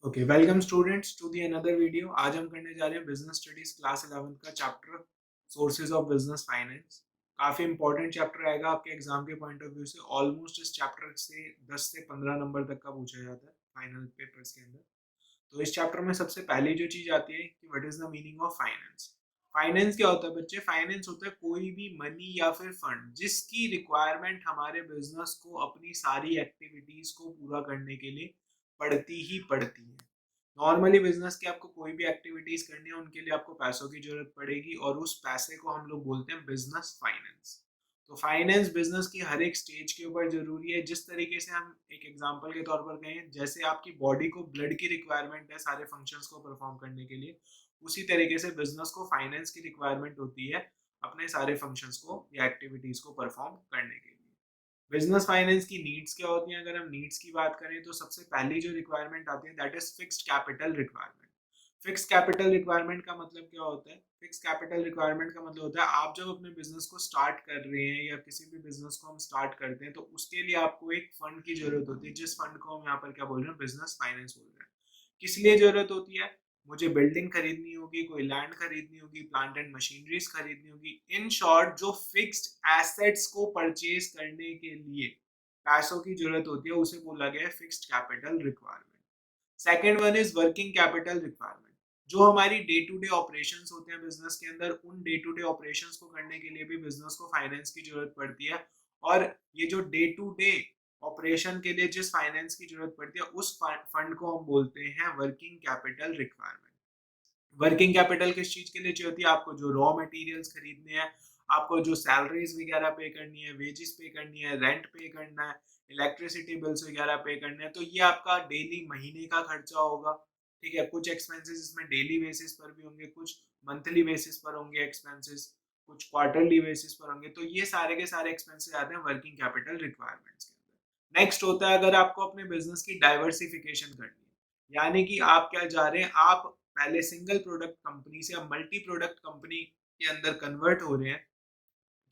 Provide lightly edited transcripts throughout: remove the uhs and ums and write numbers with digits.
Okay, welcome students to the another video. आज हम करने जा रहे हैं बिजनेस स्टडीज क्लास 11 का chapter sources of business finance. काफी इंपॉर्टेंट चैप्टर आएगा आपके एग्जाम के पॉइंट ऑफ व्यू से। ऑलमोस्ट इस चैप्टर से 10 से 15 नंबर तक का पूछा जाता है फाइनल पेपर्स के अंदर। तो इस चैप्टर में सबसे पहली जो चीज आती है कि what is the meaning of finance. Finance क्या होता है बच्चे? फाइनेंस होता है कोई भी मनी या फिर फंड जिसकी रिक्वायरमेंट हमारे बिजनेस को अपनी सारी एक्टिविटीज को पूरा करने के लिए पड़ती ही पड़ती है। नॉर्मली बिजनेस की आपको कोई भी एक्टिविटीज करनी है उनके लिए आपको पैसों की जरूरत पड़ेगी और उस पैसे को हम लोग बोलते हैं बिजनेस फाइनेंस। तो फाइनेंस बिजनेस की हर एक स्टेज के ऊपर जरूरी है। जिस तरीके से हम एक एग्जांपल के तौर पर कहें, जैसे आपकी बॉडी को ब्लड की रिक्वायरमेंट है सारे फंक्शंस को परफॉर्म करने के लिए, उसी तरीके से बिजनेस को फाइनेंस की रिक्वायरमेंट होती है अपने सारे फंक्शंस को या एक्टिविटीज को परफॉर्म करने के लिए। बिजनेस फाइनेंस की नीड्स क्या होती हैं? अगर हम नीड्स की बात करें तो सबसे पहली जो रिक्वायरमेंट आती है that is fixed capital requirement. Fix capital requirement का मतलब क्या होता है? फिक्स कैपिटल रिक्वायरमेंट का मतलब होता है आप जब अपने बिजनेस को स्टार्ट कर रहे हैं या किसी भी बिजनेस को हम स्टार्ट करते हैं तो उसके लिए आपको एक फंड की जरूरत होती है, जिस फंड को हम यहाँ पर क्या बोल रहे हैं? बिजनेस फाइनेंस बोल रहे हैं। किस लिए जरूरत होती है? मुझे बिल्डिंग खरीदनी होगी, कोई लैंड खरीदनी होगी, प्लांट एंड मशीनरीज खरीदनी होगी। इन शॉर्ट जो फिक्स्ड एसेट्स को परचेज करने के लिए पैसों की जरूरत होती है उसे बोला गया है fixed capital requirement. Second one is working capital requirement. जो हमारी डे टू डे ऑपरेशंस होते हैं बिजनेस के अंदर, उन डे टू डे ऑपरेशंस को करने के लिए भी बिजनेस को फाइनेंस की जरूरत पड़ती है। और ये जो डे टू डे ऑपरेशन के लिए जिस फाइनेंस की जरूरत पड़ती है उस फंड को हम बोलते हैं working capital requirement. Working capital किस चीज के लिए चाहिए होती है? आपको जो रॉ मटेरियल्स खरीदने हैं, आपको जो सैलरीज वगैरह पे करनी है, वेजेस पे करनी है, रेंट पे करना है, इलेक्ट्रिसिटी बिल्स वगैरह पे करने हैं, तो ये आपका डेली महीने का खर्चा होगा। ठीक है, कुछ एक्सपेंसेस इसमें डेली बेसिस पर भी होंगे, कुछ मंथली बेसिस पर होंगे एक्सपेंसेस, कुछ क्वार्टरली बेसिस पर होंगे। तो ये सारे के सारे एक्सपेंसेस आते हैं वर्किंग कैपिटल रिक्वायरमेंट्स के अंदर। नेक्स्ट होता है अगर आपको अपने बिजनेस की डाइवर्सिफिकेशन करनी है, यानी कि आप क्या जा रहे हैं, आप पहले सिंगल प्रोडक्ट कंपनी से अब मल्टी प्रोडक्ट कंपनी के अंदर कन्वर्ट हो रहे हैं,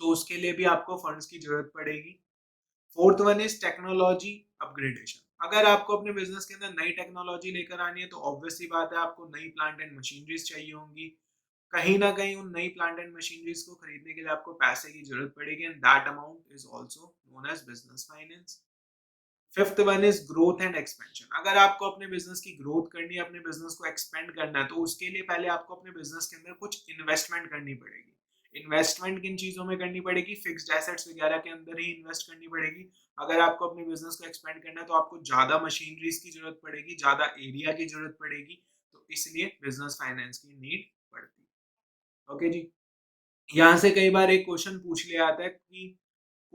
तो उसके लिए भी आपको फंड्स की जरूरत पड़ेगी। Fourth one is technology upgradation. अगर आपको अपने बिजनेस के अंदर नई टेक्नोलॉजी लेकर आनी है तो ऑब्वियस सी बात है आपको नई प्लांट एंड मशीनरीज चाहिए होंगी। कहीं ना कहीं उन नई प्लांट एंड मशीनरीज को खरीदने के लिए आपको पैसे की जरूरत पड़ेगी and that amount is also known as business finance. Fifth one is growth and expansion. अगर आपको अपने बिजनेस की ग्रोथ करनी है, अपने बिजनेस को एक्सपेंड करना है, तो उसके लिए पहले आपको अपने बिजनेस के अंदर कुछ इन्वेस्टमेंट करनी पड़ेगी। इन्वेस्टमेंट किन चीजों में करनी पड़ेगी? फिक्स्ड एसेट्स वगैरह के अंदर ही इन्वेस्ट करनी पड़ेगी। अगर आपको अपने बिजनेस को एक्सपेंड करना है तो आपको ज्यादा मशीनरीज की जरूरत पड़ेगी, ज्यादा एरिया की जरूरत पड़ेगी, तो इसलिए बिजनेस फाइनेंस की नीड पड़ती है। ओके जी। यहाँ से कई बार एक क्वेश्चन पूछ लिया आता है कि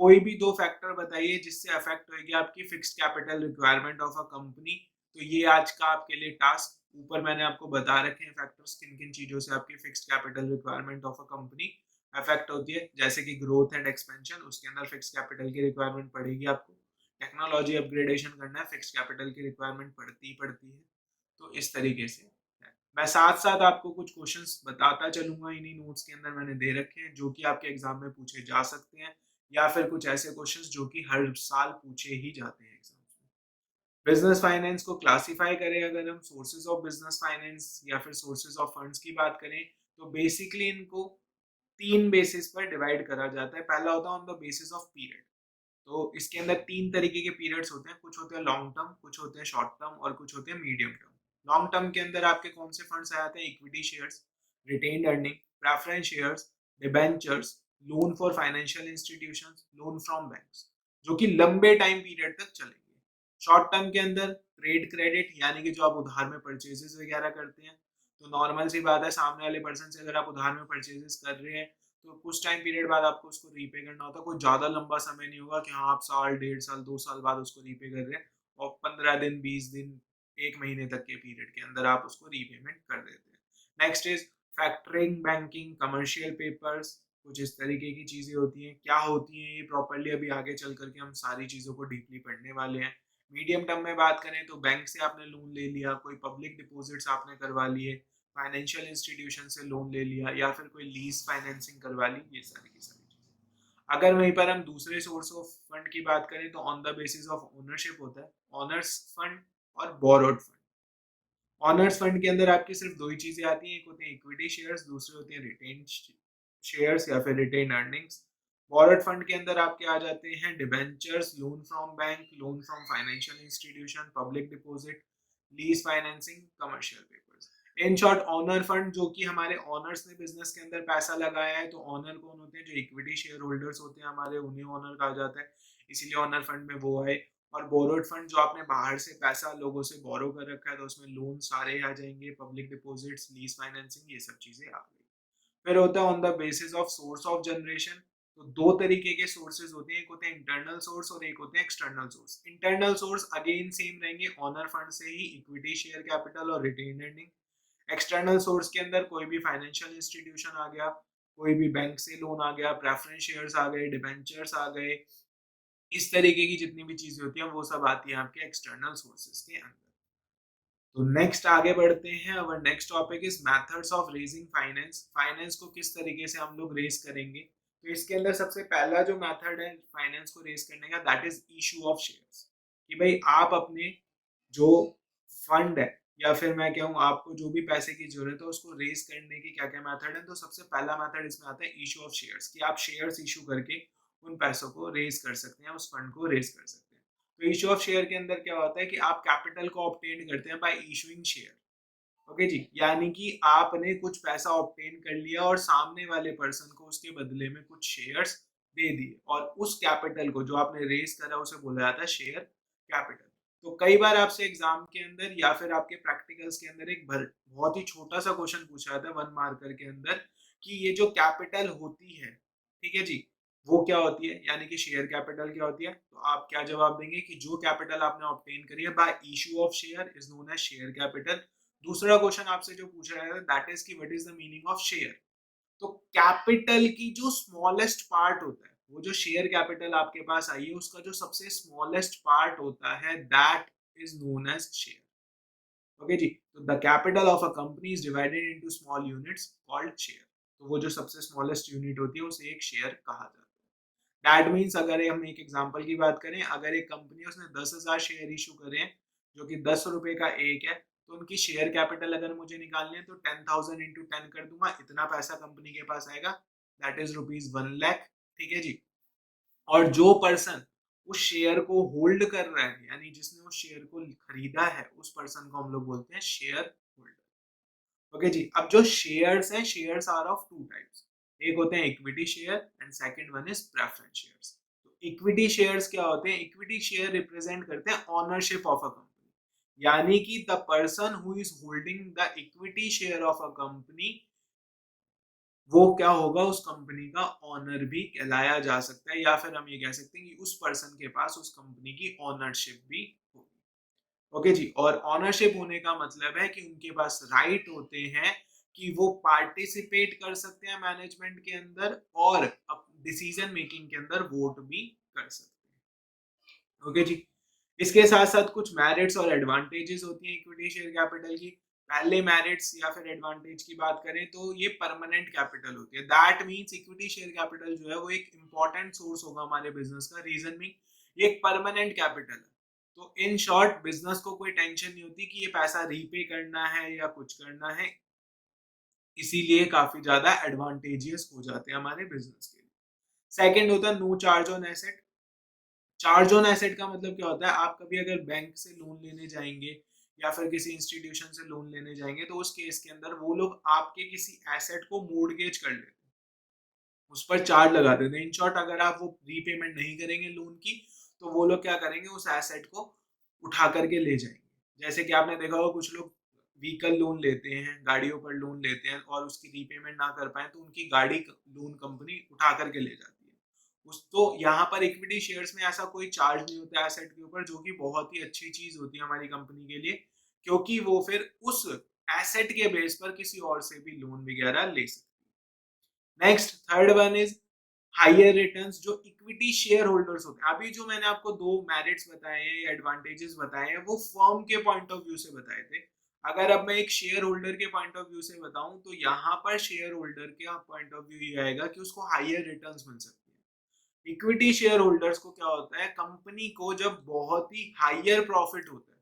कोई भी दो फैक्टर बताइए जिससे अफेक्ट होगी आपकी fixed capital requirement of a company. तो ये आज का आपके लिए टास्क, ऊपर मैंने आपको बता रखे हैं फैक्टर्स किन किन चीजों से आपकी fixed capital requirement of a company affect होती है। जैसे कि ग्रोथ एंड एक्सपेंशन, उसके अंदर फिक्स्ड कैपिटल की रिक्वायरमेंट पड़ेगी आपको। टेक्नोलॉजी अपग्रेडेशन करना है, फिक्स्ड कैपिटल की रिक्वायरमेंट पड़ती ही पड़ती है। तो इस तरीके से मैं साथ साथ आपको कुछ क्वेश्चंस बताता चलूंगा, इन्हीं नोट्स के अंदर मैंने दे रखे हैं जो कि आपके एग्जाम में पूछे जा सकते हैं, या फिर कुछ ऐसे क्वेश्चंस जो कि हर साल पूछे ही जाते हैं एग्जाम्स में। बिजनेस फाइनेंस को क्लासिफाई करें अगर हम सोर्सेज ऑफ बिजनेस फाइनेंस या फिर सोर्सेज ऑफ फंड्स की बात करें, तो बेसिकली इनको तीन बेसिस पर डिवाइड करा जाता है। पहला होता है on the basis of period. तो इसके अंदर तीन तरीके के पीरियड्स होते हैं, कुछ होते हैं लॉन्ग टर्म, कुछ होते हैं शॉर्ट टर्म और कुछ होते हैं मीडियम टर्म। लॉन्ग टर्म के अंदर आपके कौन से फंड्स आते हैं? Equity shares, retained earning, preference shares, debentures, loan for financial institutions, loan from banks, जो कि लंबे टाइम पीरियड तक चलेंगे। शॉर्ट टर्म के अंदर ट्रेड क्रेडिट, यानी कि जो आप उधार में परचेजेस वगैरह करते हैं, तो नॉर्मल सी बात है सामने वाले पर्सन से अगर आप उधार में परचेजेस कर रहे हैं तो कुछ टाइम पीरियड बाद आपको उसको रीपे करना होता है। कोई ज्यादा लंबा समय नहीं होगा कि हाँ आप साल, 1.5 साल, 2 साल बाद उसको रीपे कर रहे हैं, और 15 दिन, 20 दिन, 1 महीने तक के पीरियड के अंदर आप उसको रीपेमेंट कर देते हैं। Next is factoring, banking, commercial papers, कुछ इस तरीके की चीजें होती हैं। क्या होती हैं ये प्रॉपरली अभी आगे चल करके हम सारी चीजों को डीपली पढ़ने वाले हैं। मीडियम टर्म में बात करें तो बैंक से आपने लोन ले लिया, कोई पब्लिक डिपॉजिट्स आपने करवा लिए, फाइनेंशियल इंस्टीट्यूशन से लोन ले लिया, या फिर कोई लीज फाइनेंसिंग करवा ली, ये सारी की सारी चीजें। अगर वहीं पर हम दूसरे सोर्स ऑफ फंड की बात करें तो on the basis of ownership होता है ऑनर्स फंड और बोरोड फंड। ऑनर्स फंड के अंदर आपकी सिर्फ दो ही चीजें आती हैं, एक होते हैं इक्विटी शेयर्स, दूसरे होते हैं रिटेन शेयर्स या फिर रिटेन अर्निंग्स। बोरोड फंड के अंदर आपके आ जाते हैं debentures, loan from bank, loan from financial institution, public deposit, lease financing, commercial papers. In short owner fund, जो कि हमारे ऑनर्स ने बिजनेस के अंदर पैसा लगाया है, तो ऑनर कौन होते हैं? जो इक्विटी शेयर होल्डर्स होते हैं हमारे, उन्हें ऑनर कहा जाता है, इसीलिए ऑनर फंड में वो है। और बोरोड फंड, जो आपने बाहर से पैसा लोगों से बोरो कर रखा है, तो उसमें लोन सारे आ जाएंगे, पब्लिक डिपॉजिट्स, लीज फाइनेंसिंग, ये सब चीजें आ गई। फिर होता है on the basis of source of generation. तो दो तरीके के सोर्सेज होते हैं, एक होते हैं इंटरनल सोर्स और एक होते हैं external source. Internal source again same रहेंगे, ऑनर फंड से ही इक्विटी शेयर कैपिटल और रिटेन अर्निंग। एक्सटर्नल सोर्स के अंदर कोई भी फाइनेंशियल इंस्टीट्यूशन आ गया, कोई भी बैंक से लोन आ गया, प्रेफरेंस शेयर्स आ गए, डिबेंचर्स आ गए, इस तरीके की जितनी भी चीजें होती हैं वो सब आती है आपके एक्सटर्नल सोर्सेज के अंदर। तो नेक्स्ट आगे बढ़ते हैं। Our next topic is methods of raising finance. Finance को किस तरीके से हम लोग रेज करेंगे? तो इसके अंदर सबसे पहला जो मेथड है फाइनेंस को रेज करने का, that is issue of shares. कि भाई आप अपने जो फंड है, या फिर मैं कहूँ आपको जो भी पैसे की जरूरत है, उसको रेज करने के क्या क्या मेथड है। तो सबसे पहला मेथड इसमें आता है इशू ऑफ शेयर्स, कि आप शेयर्स इशू करके उन पैसों को रेज कर सकते हैं, उस फंड को रेज कर सकते हैं। तो इशू ऑफ शेयर के अंदर क्या होता है कि आप कैपिटल को ऑब्टेन करते हैं बाय इशूइंग शेयर। ओके जी, यानी कि आपने कुछ पैसा ऑब्टेन कर लिया और सामने वाले पर्सन को उसके बदले में कुछ शेयर्स दे दिए, और उस कैपिटल को जो आपने रेज करा उसे बोला जाता है शेयर कैपिटल। तो कई बार आपसे एग्जाम के अंदर या फिर आपके प्रैक्टिकल्स के अंदर एक बहुत ही छोटा सा क्वेश्चन पूछा जाता है 1 मार्कर के अंदर, कि ये जो कैपिटल होती है, ठीक है जी, वो क्या होती है, यानी कि शेयर कैपिटल क्या होती है। तो आप क्या जवाब देंगे कि जो कैपिटल आपने ऑब्टेन करी है by issue of share is known as share capital. दूसरा क्वेश्चन आपसे जो पूछा जाता है दैट इज कि what is the meaning of share. तो कैपिटल की जो स्मॉलेस्ट पार्ट होता है, वो जो शेयर कैपिटल आपके पास आई है उसका जो सबसे स्मॉलेस्ट पार्ट होता है, that is known as share. Okay जी, तो the capital of a company is divided into small units called share. तो वो जो सबसे स्मॉलेस्ट यूनिट होती है उसे एक शेयर कहा जाता है। दैट मीन्स, अगर हम एक एग्जांपल की बात करें, अगर एक कंपनी उसने 10,000 शेयर इशू करे हैं, जो कि 10 रुपए का एक है, तो उनकी शेयर कैपिटल अगर मुझे निकालनी है तो 10,000 इंटू 10 कर दूंगा, इतना पैसा कंपनी के पास आएगा, दैट इज रुपीज 1 लाख। ठीक है जी। और जो पर्सन उस शेयर को होल्ड कर रहा है, यानी जिसने उस शेयर को खरीदा है, उस पर्सन को हम लोग बोलते हैं शेयर होल्डर। ओके जी, अब जो शेयर्स हैं, shares are of two types. एक होते हैं equity share and second one is preference shares. तो इक्विटी शेयर्स क्या होते हैं? इक्विटी शेयर रिप्रेजेंट करते हैं ऑनरशिप ऑफ अ कंपनी, यानी कि the person who is holding the equity share of a company, वो क्या होगा, उस कंपनी का ऑनर भी कहलाया जा सकता है, या फिर हम ये कह सकते हैं कि उस पर्सन के पास उस कंपनी की ऑनरशिप भी होगी। ओके जी, और ऑनरशिप होने का मतलब है कि उनके पास राइट होते हैं कि वो पार्टिसिपेट कर सकते हैं मैनेजमेंट के अंदर, और डिसीजन मेकिंग के अंदर वोट भी कर सकते हैं। ओके जी, इसके साथ साथ कुछ मेरिट्स और एडवांटेजेस होती हैं इक्विटी शेयर कैपिटल की। पहले मेरिट्स या फिर एडवांटेज की बात करें तो ये परमानेंट कैपिटल होती है। That means equity share capital जो है वो एक इंपॉर्टेंट सोर्स होगा हमारे बिजनेस का। रीजन मीन ये एक परमानेंट कैपिटल है। तो इन शॉर्ट बिजनेस को कोई टेंशन नहीं होती कि ये पैसा रीपे करना है या कुछ करना है, इसीलिए काफी ज्यादा एडवांटेजियस हो जाते हैं हमारे बिजनेस के लिए। सेकेंड होता है no charge on asset. Charge on asset का मतलब क्या होता है? आप कभी अगर बैंक से लोन लेने जाएंगे या फिर किसी इंस्टीट्यूशन से लोन लेने जाएंगे, तो उस केस के अंदर वो लोग आपके किसी एसेट को मोर्टगेज कर लेते हैं, उस पर चार्ज लगा देते हैं। इन शॉर्ट, अगर आप वो रीपेमेंट नहीं करेंगे लोन की, तो वो लोग क्या करेंगे, उस एसेट को उठा करके ले जाएंगे। जैसे कि आपने देखा होगा कुछ लोग व्हीकल लोन लेते हैं, गाड़ियों पर लोन लेते हैं, और उसकी रीपेमेंट ना कर पाए तो उनकी गाड़ी लोन कंपनी उठा करके ले जाती है। उस तो यहाँ पर इक्विटी शेयर्स में ऐसा कोई चार्ज नहीं होता है एसेट के ऊपर, जो कि बहुत ही अच्छी चीज होती है हमारी कंपनी के लिए, क्योंकि वो फिर उस एसेट के बेस पर किसी और से भी लोन वगैरह ले सकते हैं। Next, third one is higher returns. जो इक्विटी शेयर होल्डर्स होते हैं, अभी जो मैंने आपको दो मेरिट्स बताए हैं या एडवांटेजेस बताए हैं, वो फर्म के पॉइंट ऑफ व्यू से बताए थे। अगर अब मैं एक शेयर होल्डर के पॉइंट ऑफ व्यू से बताऊं, तो यहाँ पर शेयर होल्डर के पॉइंट ऑफ व्यू ये आएगा कि उसको हायर रिटर्न्स मिल सकती है। इक्विटी शेयर होल्डर्स को क्या होता है, कंपनी को जब बहुत ही हायर प्रॉफिट होता है,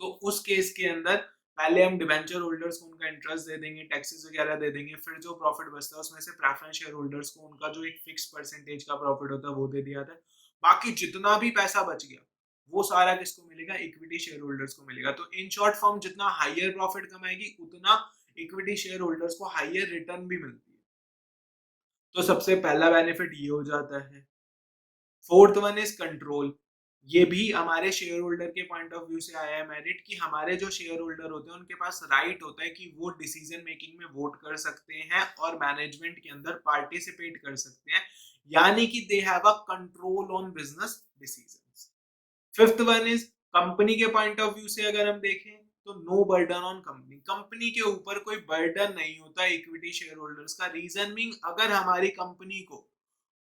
तो उस केस के अंदर पहले हम डिवेंचर होल्डर्स को उनका इंटरेस्ट दे देंगे, टैक्सेस वगैरह दे देंगे, फिर जो प्रॉफिट बचता है उसमें से प्रेफरेंस शेयर होल्डर्स को उनका जो एक फिक्स परसेंटेज का प्रॉफिट होता है वो दे दिया था। बाकी जितना भी पैसा बच गया वो सारा किसको मिलेगा? इक्विटी शेयर होल्डर्स को मिलेगा। तो इन शॉर्ट फॉर्म जितना हायर प्रॉफिट कमाएगी उतना इक्विटी शेयर होल्डर्स को हायर रिटर्न भी मिलती है। तो सबसे पहला बेनिफिट ये हो जाता है। Fourth one is control. ये भी हमारे शेयर होल्डर के पॉइंट ऑफ व्यू से आया है मेरिट कि हमारे जो शेयर होल्डर होते हैं उनके पास राइट होता है कि वो डिसीजन मेकिंग में वोट कर सकते हैं और मैनेजमेंट के अंदर पार्टिसिपेट कर सकते हैं, यानी कि they have a control on business decisions. Fifth one is company के पॉइंट ऑफ व्यू से अगर हम देखें तो no burden on company. Company के ऊपर कोई बर्डन नहीं होता इक्विटी शेयर होल्डर्स का। रीजन मीन अगर हमारी कंपनी को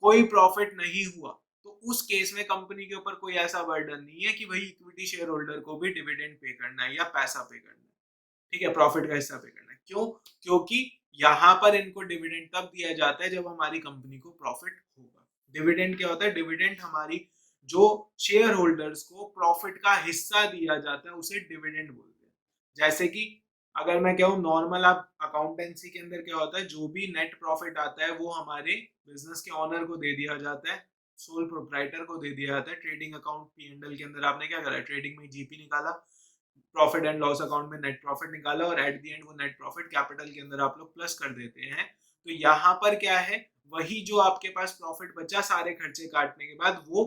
कोई प्रॉफिट नहीं हुआ तो उस केस में कंपनी के ऊपर कोई ऐसा बर्डन नहीं है कि भाई इक्विटी शेयर होल्डर को भी डिविडेंड पे करना है या पैसा पे करना है, ठीक है, प्रॉफिट का हिस्सा पे करना है। क्यों? क्योंकि यहाँ पर इनको डिविडेंड तब दिया जाता है जब हमारी कंपनी को प्रॉफिट होगा। डिविडेंड क्या होता है? डिविडेंड हमारी जो शेयर होल्डर्स को प्रॉफिट का हिस्सा दिया जाता है उसे डिविडेंड बोलते हैं। जैसे कि अगर मैं कहूँ नॉर्मल आप अकाउंटेंसी के अंदर क्या होता है, जो भी नेट प्रॉफिट आता है वो हमारे बिजनेस के ऑनर को दे दिया जाता है, सोल प्रोप्राइटर को दे दिया जाता है। ट्रेडिंग अकाउंट P&L के अंदर आपने क्या करा? ट्रेडिंग में जीपी निकाला, प्रॉफिट एंड लॉस अकाउंट में नेट प्रॉफिट निकाला और एट द एंड वो नेट प्रॉफिट कैपिटल के अंदर आप लोग प्लस कर देते हैं। तो यहाँ पर क्या है, वही जो आपके पास प्रॉफिट बचा सारे खर्चे काटने के बाद वो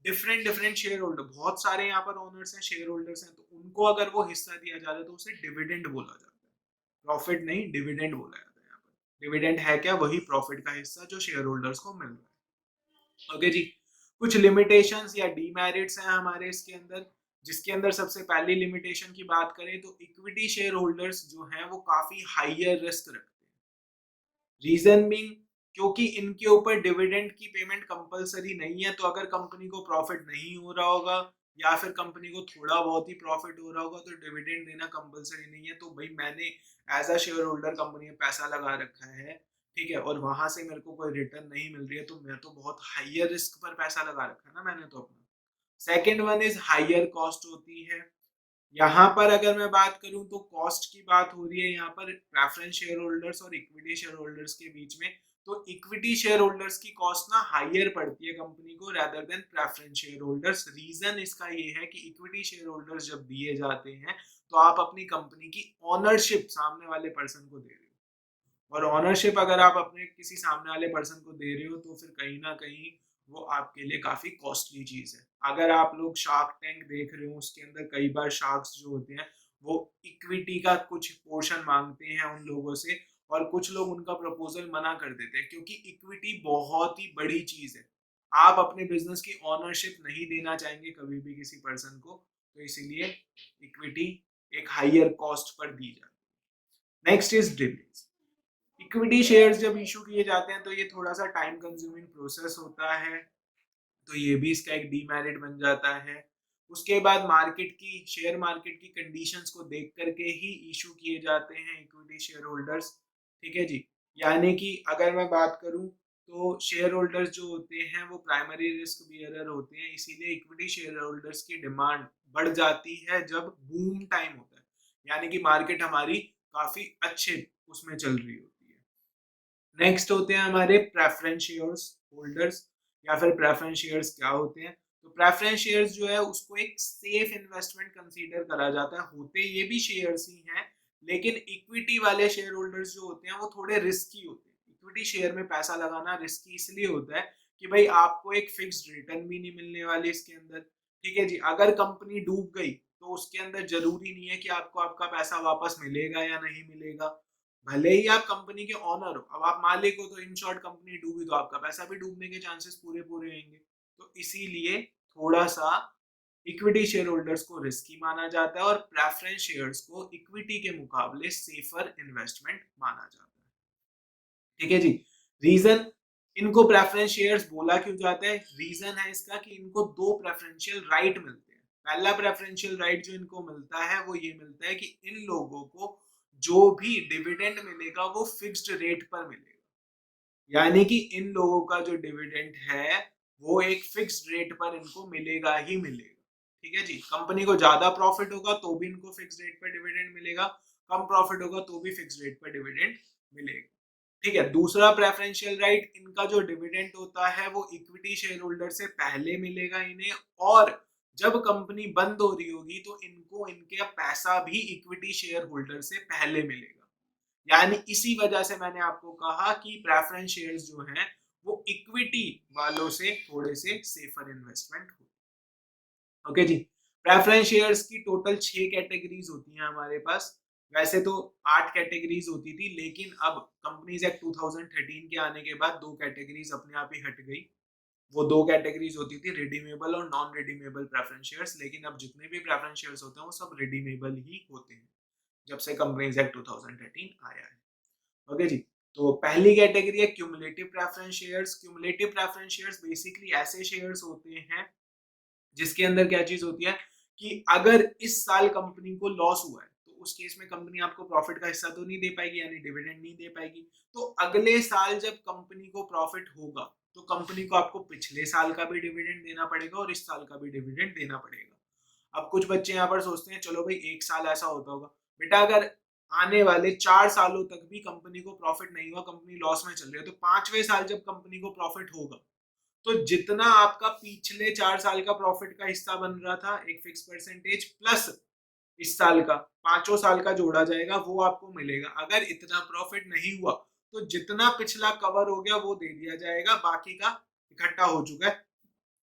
डिफरेंट डिफरेंट शेयर होल्डर, बहुत सारे यहाँ पर ओनर्स हैं, शेयर होल्डर्स हैं, तो उनको अगर वो हिस्सा दिया जाता है तो उसे डिविडेंड बोला जाता है। प्रॉफिट नहीं, डिविडेंड बोला जाता है। यहाँ पर डिविडेंड है क्या? वही प्रॉफिट का हिस्सा जो शेयर होल्डर्स को मिल रहा है। ओके जी। कुछ लिमिटेशंस या डीमेरिट्स हैं हमारे इसके अंदर, जिसके अंदर सबसे पहली लिमिटेशन की बात करें तो इक्विटी शेयर होल्डर्स जो हैं वो काफी हायर रिस्क रखते हैं। रीजन बीइंग क्योंकि इनके ऊपर डिविडेंड की पेमेंट कंपलसरी नहीं है, तो अगर कंपनी को प्रॉफिट नहीं हो रहा होगा या फिर कंपनी को थोड़ा बहुत ही प्रॉफिट हो रहा होगा तो डिविडेंड देना कंपलसरी नहीं है। तो भाई मैंने as a share holder company में पैसा लगा रखा है, ठीक है, और वहां से मेरे को कोई रिटर्न नहीं मिल रही है तो मैं तो बहुत हायर रिस्क पर पैसा लगा रखा है ना मैंने तो अपना। Second one is higher cost होती है। यहाँ पर अगर मैं बात करूं तो कॉस्ट की बात हो रही है यहाँ पर प्रेफरेंस शेयर होल्डर्स और इक्विटी शेयर होल्डर्स के बीच में। तो इक्विटी शेयर होल्डर्स की कॉस्ट ना हायर पड़ती है कंपनी को rather than preference share holders. Reason इसका ये है कि इक्विटी शेयर होल्डर्स जब दिए जाते हैं तो आप अपनी कंपनी की ओनरशिप सामने वाले पर्सन को दे रहे हो, और ओनरशिप अगर आप अपने किसी सामने वाले पर्सन को दे रहे हो तो फिर कहीं ना कहीं वो आपके लिए काफी कॉस्टली चीज है। अगर आप लोग शार्क टैंक देख रहे हो उसके अंदर कई बार शार्क्स जो होते हैं वो इक्विटी का कुछ पोर्शन मांगते हैं उन लोगों से, और कुछ लोग उनका प्रपोजल मना कर देते हैं क्योंकि इक्विटी बहुत ही बड़ी चीज है। आप अपने बिजनेस की ओनरशिप नहीं देना चाहेंगे कभी भी किसी पर्सन को, तो इसीलिए इक्विटी एक हायर कॉस्ट पर दी जाती है। Next is delays. Equity shares जब इशू किए जाते हैं तो ये थोड़ा सा टाइम कंज्यूमिंग प्रोसेस होता है, तो ये भी इसका एक डीमेरिट बन जाता है। उसके बाद मार्केट की, शेयर मार्केट की कंडीशंस को देख करके ही इशू किए जाते हैं इक्विटी शेयर होल्डर्स, ठीक है जी। यानी कि अगर मैं बात करूं तो शेयर होल्डर्स जो होते हैं वो प्राइमरी रिस्क बियरर होते हैं, इसीलिए इक्विटी शेयर होल्डर्स की डिमांड बढ़ जाती है जब बूम टाइम होता है, यानी कि मार्केट हमारी काफी अच्छे उसमें चल रही होती है। नेक्स्ट होते हैं हमारे प्रेफरेंस शेयर्स होल्डर्स, या फिर प्रेफरेंस शेयर्स क्या होते हैं? तो प्रेफरेंस शेयर्स जो है उसको एक सेफ इन्वेस्टमेंट कंसीडर करा जाता है। होते ये भी शेयर्स ही हैं, लेकिन इक्विटी वाले शेयर होल्डर्स जो होते हैं वो थोड़े रिस्की होते हैं। इक्विटी शेयर में पैसा लगाना रिस्की इसलिए होता है कि भाई आपको एक फिक्स्ड रिटर्न भी नहीं मिलने वाली इसके अंदर, ठीक है जी। अगर कंपनी डूब गई तो उसके अंदर जरूरी नहीं है कि आपको आपका पैसा वापस मिलेगा या नहीं मिलेगा। भले ही आप कंपनी के ऑनर हो, अब आप मालिक हो तो इन शॉर्ट कंपनी डूबी तो आपका पैसा भी डूबने के चांसेस पूरे पूरे रहेंगे। तो इसीलिए थोड़ा सा इक्विटी शेयर होल्डर्स को रिस्की माना जाता है और प्रेफरेंस शेयर्स को इक्विटी के मुकाबले सेफर इन्वेस्टमेंट माना जाता है, ठीक है जी। रीजन इनको प्रेफरेंस शेयर्स बोला क्यों जाता है? रीजन है इसका कि इनको दो प्रेफरेंशियल राइट मिलते हैं। पहला प्रेफरेंशियल राइट जो इनको मिलता है वो ये मिलता है कि इन लोगों को जो भी डिविडेंड मिलेगा वो फिक्स्ड रेट पर मिलेगा, यानी कि इन लोगों का जो डिविडेंड है वो एक फिक्स्ड रेट पर इनको मिलेगा ही मिलेगा, ठीक है जी, कंपनी को ज्यादा प्रॉफिट होगा तो भी इनको फिक्स रेट पर डिविडेंड मिलेगा, कम प्रॉफिट होगा तो भी फिक्स रेट पर डिविडेंड मिलेगा। ठीक है, दूसरा प्रेफरेंशियल राइट, इनका जो डिविडेंड होता है वो इक्विटी शेयर होल्डर से पहले मिलेगा इन्हें, और जब कंपनी बंद हो रही होगी तो इनको इनके पैसा भी इक्विटी शेयर होल्डर से पहले मिलेगा। यानी इसी वजह से मैंने आपको कहा कि प्रेफरेंस शेयर्स जो हैं वो इक्विटी वालों से थोड़े से सेफर इन्वेस्टमेंट हो। ओके जी, प्रेफरेंस शेयर्स की टोटल 6 कैटेगरीज होती हैं हमारे पास। वैसे तो 8 कैटेगरीज होती थी, लेकिन अब कंपनीज एक्ट 2013 के आने के बाद 2 कैटेगरीज अपने आप ही हट गई। वो 2 कैटेगरीज होती थी, रिडीमेबल और नॉन रिडीमेबल प्रेफरेंस शेयर्स, लेकिन अब जितने भी प्रेफरेंस शेयर्स होते हैं वो सब रिडीमेबल ही होते हैं जब से कंपनीज एक्ट 2013 आया है। ओके जी, तो पहली कैटेगरी है cumulative preference shares. Cumulative preference shares basically ऐसे शेयर्स होते हैं जिसके अंदर क्या चीज होती है कि अगर इस साल कंपनी को लॉस हुआ है तो उस केस में कंपनी आपको प्रॉफिट का हिस्सा तो नहीं दे पाएगी, यानी डिविडेंड नहीं दे पाएगी। तो अगले साल जब कंपनी को प्रॉफिट होगा तो कंपनी को आपको पिछले साल का भी डिविडेंड देना पड़ेगा और इस साल का भी डिविडेंड देना पड़ेगा। अब कुछ बच्चे यहाँ पर सोचते हैं चलो भाई एक साल ऐसा होता होगा, बेटा अगर आने वाले 4 सालों तक भी कंपनी को प्रॉफिट नहीं हुआ, कंपनी लॉस में चल रही है, तो 5वें साल जब कंपनी को प्रॉफिट होगा तो जितना आपका पिछले 4 साल का प्रॉफिट का हिस्सा बन रहा था एक फिक्स परसेंटेज प्लस इस साल का 5 साल का जोड़ा जाएगा, वो आपको मिलेगा। अगर इतना प्रॉफिट नहीं हुआ तो जितना पिछला कवर हो गया वो दे दिया जाएगा, बाकी का इकट्ठा हो चुका है,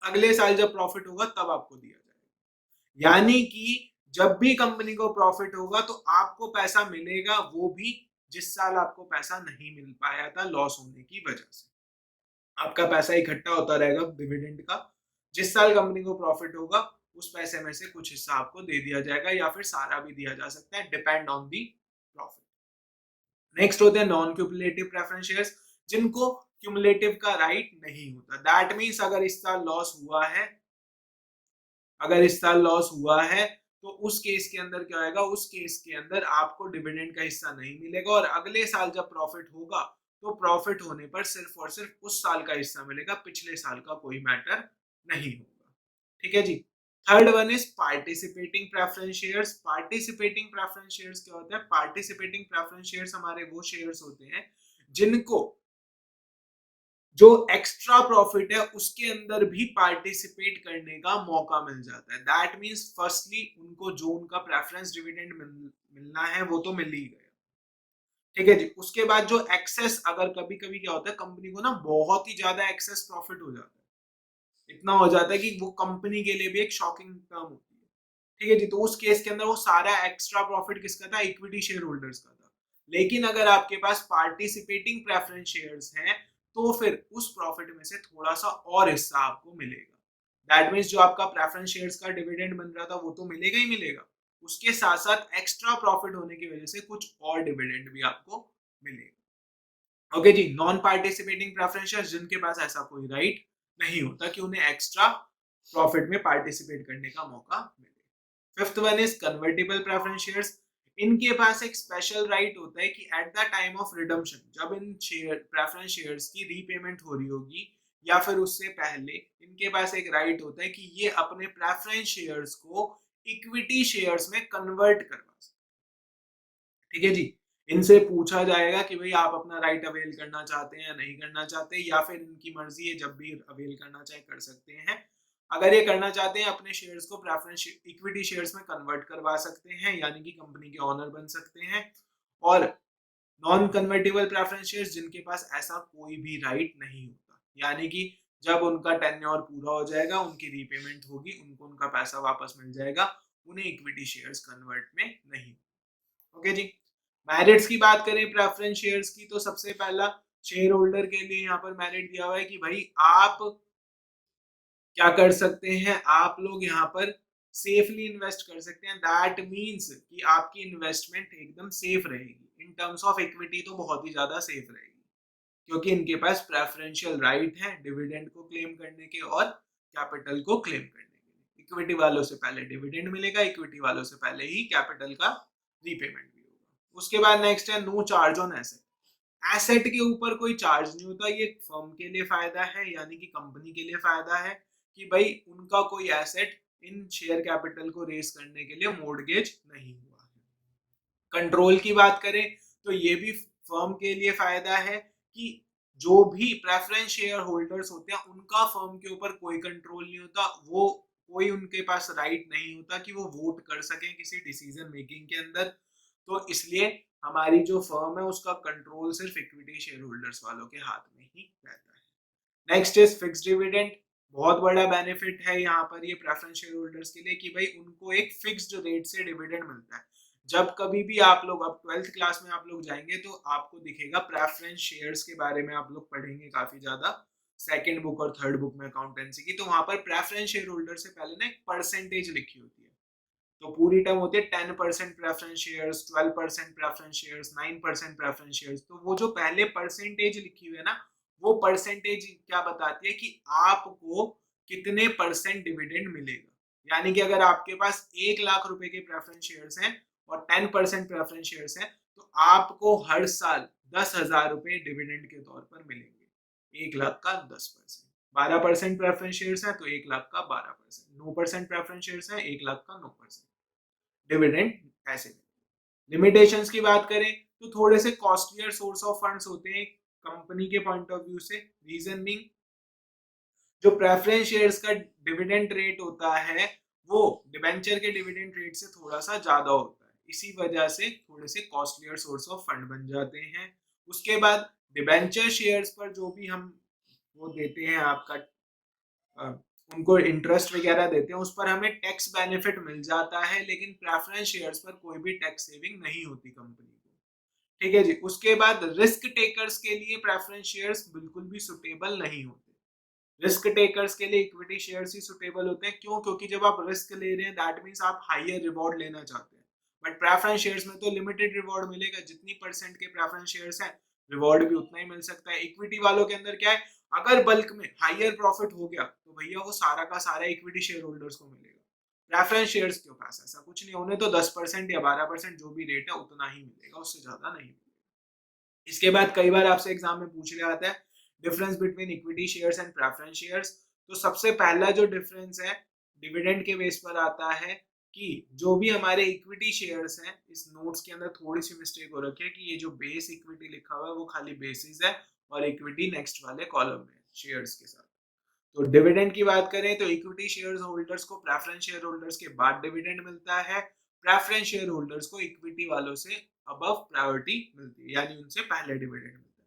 अगले साल जब प्रॉफिट होगा तब आपको दिया जाएगा। यानी कि जब भी कंपनी को प्रॉफिट होगा तो आपको पैसा मिलेगा, वो भी जिस साल आपको पैसा नहीं मिल पाया था लॉस होने की वजह से। आपका पैसा इकट्ठा होता रहेगा डिविडेंड का, जिस साल कंपनी को प्रॉफिट होगा उस पैसे में से कुछ हिस्सा आपको दे दिया जाएगा या फिर सारा भी दिया जा सकता है, depend on the profit. Next होते हैं नॉन क्यूमुलेटिव प्रेफरेंस शेयर्स, जिनको क्यूमुलेटिव का राइट नहीं होता। दैट मींस अगर इस साल लॉस हुआ है, अगर इस साल लॉस हुआ है तो उस केस के अंदर क्या होगा, उस केस के अंदर आपको डिविडेंड का हिस्सा नहीं मिलेगा और अगले साल जब प्रॉफिट होगा तो प्रॉफिट होने पर सिर्फ और सिर्फ उस साल का हिस्सा मिलेगा, पिछले साल का कोई मैटर नहीं होगा। ठीक है जी। Third one is participating preference shares. Participating preference shares क्या होता है? पार्टिसिपेटिंग प्रेफरेंस शेयर्स हमारे वो शेयर्स होते हैं जिनको जो एक्स्ट्रा प्रॉफिट है उसके अंदर भी पार्टिसिपेट करने का मौका मिल जाता है। दैट मींस फर्स्टली उनको जो उनका प्रेफरेंस डिविडेंड मिलना है वो तो मिल ही गया, ठीक है जी। उसके बाद जो एक्सेस, अगर कभी कभी क्या होता है कंपनी को ना बहुत ही ज्यादा एक्सेस प्रॉफिट हो जाता है, इतना हो जाता है कि वो कंपनी के लिए भी एक शॉकिंग टर्म होती है, ठीक है जी। तो उस केस के अंदर वो सारा एक्स्ट्रा प्रॉफिट किसका था? इक्विटी शेयर होल्डर्स का था। लेकिन अगर आपके पास पार्टिसिपेटिंग प्रेफरेंस शेयर्स हैं तो फिर उस प्रॉफिट में से थोड़ा सा और हिस्सा आपको मिलेगा। दैट मींस जो आपका प्रेफरेंस शेयर्स का डिविडेंड बन रहा था वो तो मिलेगा ही मिलेगा, उसके साथ साथ एक्स्ट्रा प्रॉफिट होने की वजह से कुछ और डिविडेंड भी आपको मिलेगा। ओके जी। नॉन पार्टिसिपेटिंग प्रेफरेंस शेयर्स, जिनके पास ऐसा कोई राइट नहीं होता कि उन्हें एक्स्ट्रा प्रॉफिट में पार्टिसिपेट करने का मौका मिले। Fifth one is convertible preference shares. इनके पास एक स्पेशल राइट होता है कि at the time of redemption, जब इन शेयर प्रेफरेंस शेयर्स की रीपेमेंट हो रही होगी या फिर उससे पहले, इनके पास एक राइट होता है कि ये अपने प्रेफरेंस शेयर्स को इक्विटी शेयर्स में कन्वर्ट करवा सकते, ठीक है जी। इनसे पूछा जाएगा कि भाई आप अपना राइट अवेल करना चाहते हैं या नहीं करना चाहते, या फिर इनकी मर्जी है, जब भी अवेल करना चाहे कर सकते हैं। अगर ये करना चाहते हैं अपने शेयर्स को प्रेफरेंस इक्विटी शेयर्स में कन्वर्ट करवा सकते हैं, यानी कि कंपनी के ऑनर बन सकते हैं। और नॉन कन्वर्टेबल प्रेफरेंस शेयर्स, जिनके पास ऐसा कोई भी राइट नहीं होता, यानी कि जब उनका टेन्योर पूरा हो जाएगा, उनकी रीपेमेंट होगी, उनको उनका पैसा वापस मिल जाएगा, उन्हें इक्विटी शेयर्स कन्वर्ट में नहीं। ओके जी। मेरिट्स की बात करें प्रेफरेंस शेयर्स की, तो सबसे पहला शेयर होल्डर के लिए यहाँ पर मेरिट दिया हुआ है कि भाई आप क्या कर सकते हैं, आप लोग यहाँ पर सेफली इन्वेस्ट कर सकते हैं। दैट मींस कि आपकी इन्वेस्टमेंट एकदम सेफ रहेगी। इन टर्म्स ऑफ इक्विटी तो बहुत ही ज्यादा सेफ रहेगी, क्योंकि इनके पास प्रेफरेंशियल राइट है डिविडेंड को क्लेम करने के और कैपिटल को क्लेम करने के। इक्विटी वालों से पहले डिविडेंड मिलेगा, इक्विटी वालों से पहले ही कैपिटल का रीपेमेंट भी होगा। उसके बाद नेक्स्ट है no charge on asset. Asset के ऊपर कोई चार्ज नहीं होता। ये फर्म के लिए फायदा है, यानी कि कंपनी के लिए फायदा है कि भाई उनका कोई एसेट इन शेयर कैपिटल को रेस करने के लिए मोर्गेज नहीं हुआ है। कंट्रोल की बात करें तो ये भी फर्म के लिए फायदा है कि जो भी प्रेफरेंस शेयर होल्डर्स होते हैं उनका फर्म के ऊपर कोई कंट्रोल नहीं होता, वो कोई उनके पास राइट नहीं होता कि वो वोट कर सकें किसी डिसीजन मेकिंग के अंदर। तो इसलिए हमारी जो फर्म है उसका कंट्रोल सिर्फ इक्विटी शेयर होल्डर्स वालों के हाथ में ही रहता है। Next is fixed dividend. बहुत बड़ा बेनिफिट है यहाँ पर ये प्रेफरेंस शेयर होल्डर्स के लिए कि भाई उनको एक फिक्स्ड रेट से डिविडेंड मिलता है। जब कभी भी आप लोग अब 12th क्लास में आप लोग जाएंगे तो आपको दिखेगा प्रेफरेंस शेयर्स के बारे में आप लोग पढ़ेंगे काफी ज्यादा, सेकंड बुक और थर्ड बुक में अकाउंटेंसी की। तो वहां पर प्रेफरेंस शेयर होल्डर से पहले ना एक परसेंटेज लिखी होती है, तो पूरी टर्म होती है 10% preference shares, 12% preference shares, 9% preference shares. तो वो जो पहले परसेंटेज लिखी हुई है ना, वो परसेंटेज क्या बताती है कि आपको कितने परसेंट डिविडेंड मिलेगा। यानी कि अगर आपके पास 1 लाख रुपए के प्रेफरेंस शेयर्स हैं और 10% प्रेफरेंस शेयर्स हैं, तो आपको हर साल 10,000 रुपए डिविडेंड के तौर पर मिलेंगे। 1 लाख का 10%। 12% प्रेफरेंस शेयर्स है तो 1 लाख का 12%। 9% प्रेफरेंस शेयर्स है 1 लाख का 9% डिविडेंड ऐसे। लिमिटेशंस की बात करें तो थोड़े से कॉस्टलियर सोर्स ऑफ फंड्स होते हैं कंपनी के पॉइंट ऑफ व्यू से। रीजन बीइंग जो प्रेफरेंस शेयर्स का डिविडेंड रेट होता है वो डिबेंचर के डिविडेंड रेट से थोड़ा सा ज्यादा होता है, इसी वजह से थोड़े से कॉस्टलियर सोर्स ऑफ फंड बन जाते हैं। उसके बाद डिबेंचर शेयर्स पर जो भी हम वो देते हैं आपका उनको इंटरेस्ट वगैरह देते हैं, उस पर हमें टैक्स बेनिफिट मिल जाता है, लेकिन प्रेफरेंस शेयर्स पर कोई भी टैक्स सेविंग नहीं होती कंपनी को। ठीक है जी। उसके बाद रिस्क टेकर्स के लिए प्रेफरेंस शेयर्स बिल्कुल भी सुटेबल नहीं होते। रिस्क टेकर्स के लिए इक्विटी शेयर्स ही सुटेबल होते हैं। क्यों? क्योंकि जब आप रिस्क ले रहे हैं दैट मींस आप हायर रिवॉर्ड लेना चाहते हैं, बट प्रेफरेंस शेयर्स में तो लिमिटेड रिवॉर्ड मिलेगा। जितनी परसेंट के प्रेफरेंस शेयर्स हैं रिवॉर्ड भी उतना ही मिल सकता है। इक्विटी वालों के अंदर क्या है, अगर बल्क में हायर प्रॉफिट हो गया तो भैया वो सारा का सारा इक्विटी शेयर होल्डर्स को मिलेगा। प्रेफरेंस शेयर्स के पास ऐसा कुछ नहीं, उन्हें तो 10% या 12% जो भी रेट है उतना ही मिलेगा, उससे ज्यादा नहीं मिलेगा। इसके बाद कई बार आपसे एग्जाम में पूछ लिया जाता है difference between equity shares and preference shares. तो सबसे पहला जो डिफरेंस है डिविडेंड के बेस पर आता है कि जो भी हमारे इक्विटी शेयर्स हैं, इस नोट्स के अंदर थोड़ी सी मिस्टेक हो रखी है कि ये जो बेस इक्विटी लिखा हुआ है वो खाली बेसिस है और इक्विटी नेक्स्ट वाले कॉलम में शेयर्स के साथ। तो डिविडेंड की बात करें तो इक्विटी शेयर होल्डर्स को प्रेफरेंस शेयर होल्डर्स के बाद डिविडेंड मिलता है, प्रेफरेंस शेयर होल्डर्स को इक्विटी वालों से अबव प्रायोरिटी मिलती है, यानी उनसे पहले डिविडेंड मिलता है।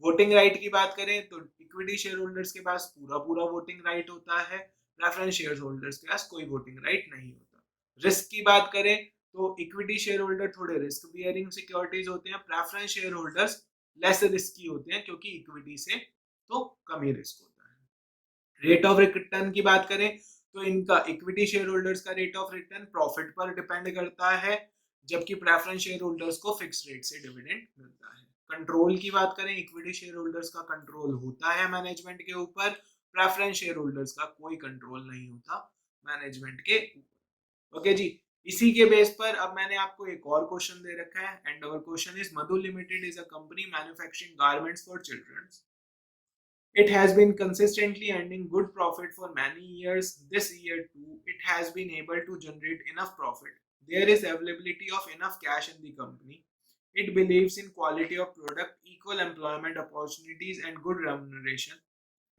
वोटिंग राइट की बात करें तो इक्विटी शेयर होल्डर्स के पास पूरा पूरा वोटिंग राइट होता है, प्रेफरेंस शेयर होल्डर्स के पास कोई वोटिंग राइट नहीं होता। रिस्क की बात करें तो इक्विटी शेयर होल्डर थोड़े रिस्क बियरिंग सिक्योरिटीज होते हैं, preference share holders less risky होते हैं क्योंकि इक्विटी से तो कम ही रिस्क होता है। रेट ऑफ रिटर्न की बात करें तो इनका इक्विटी शेयर होल्डर्स का रेट ऑफ रिटर्न प्रॉफिट पर डिपेंड करता है, जबकि प्रेफरेंस शेयर होल्डर्स को फिक्स रेट से डिविडेंड मिलता है। कंट्रोल की बात करें इक्विटी शेयर होल्डर्स का कंट्रोल होता है मैनेजमेंट के ऊपर, प्रेफरेंस शेयर होल्डर्स का कोई कंट्रोल नहीं होता मैनेजमेंट के ऊपर। ओके जी। इसी के बेस पर अब मैंने आपको एक और क्वेश्चन दे रखा है and our question is Madhu limited is a company manufacturing garments for childrens. It has been consistently earning good profit for many years. This year too, it has been able to generate enough profit. There is availability of enough cash in the company. It believes in quality of product, equal employment opportunities, and good remuneration.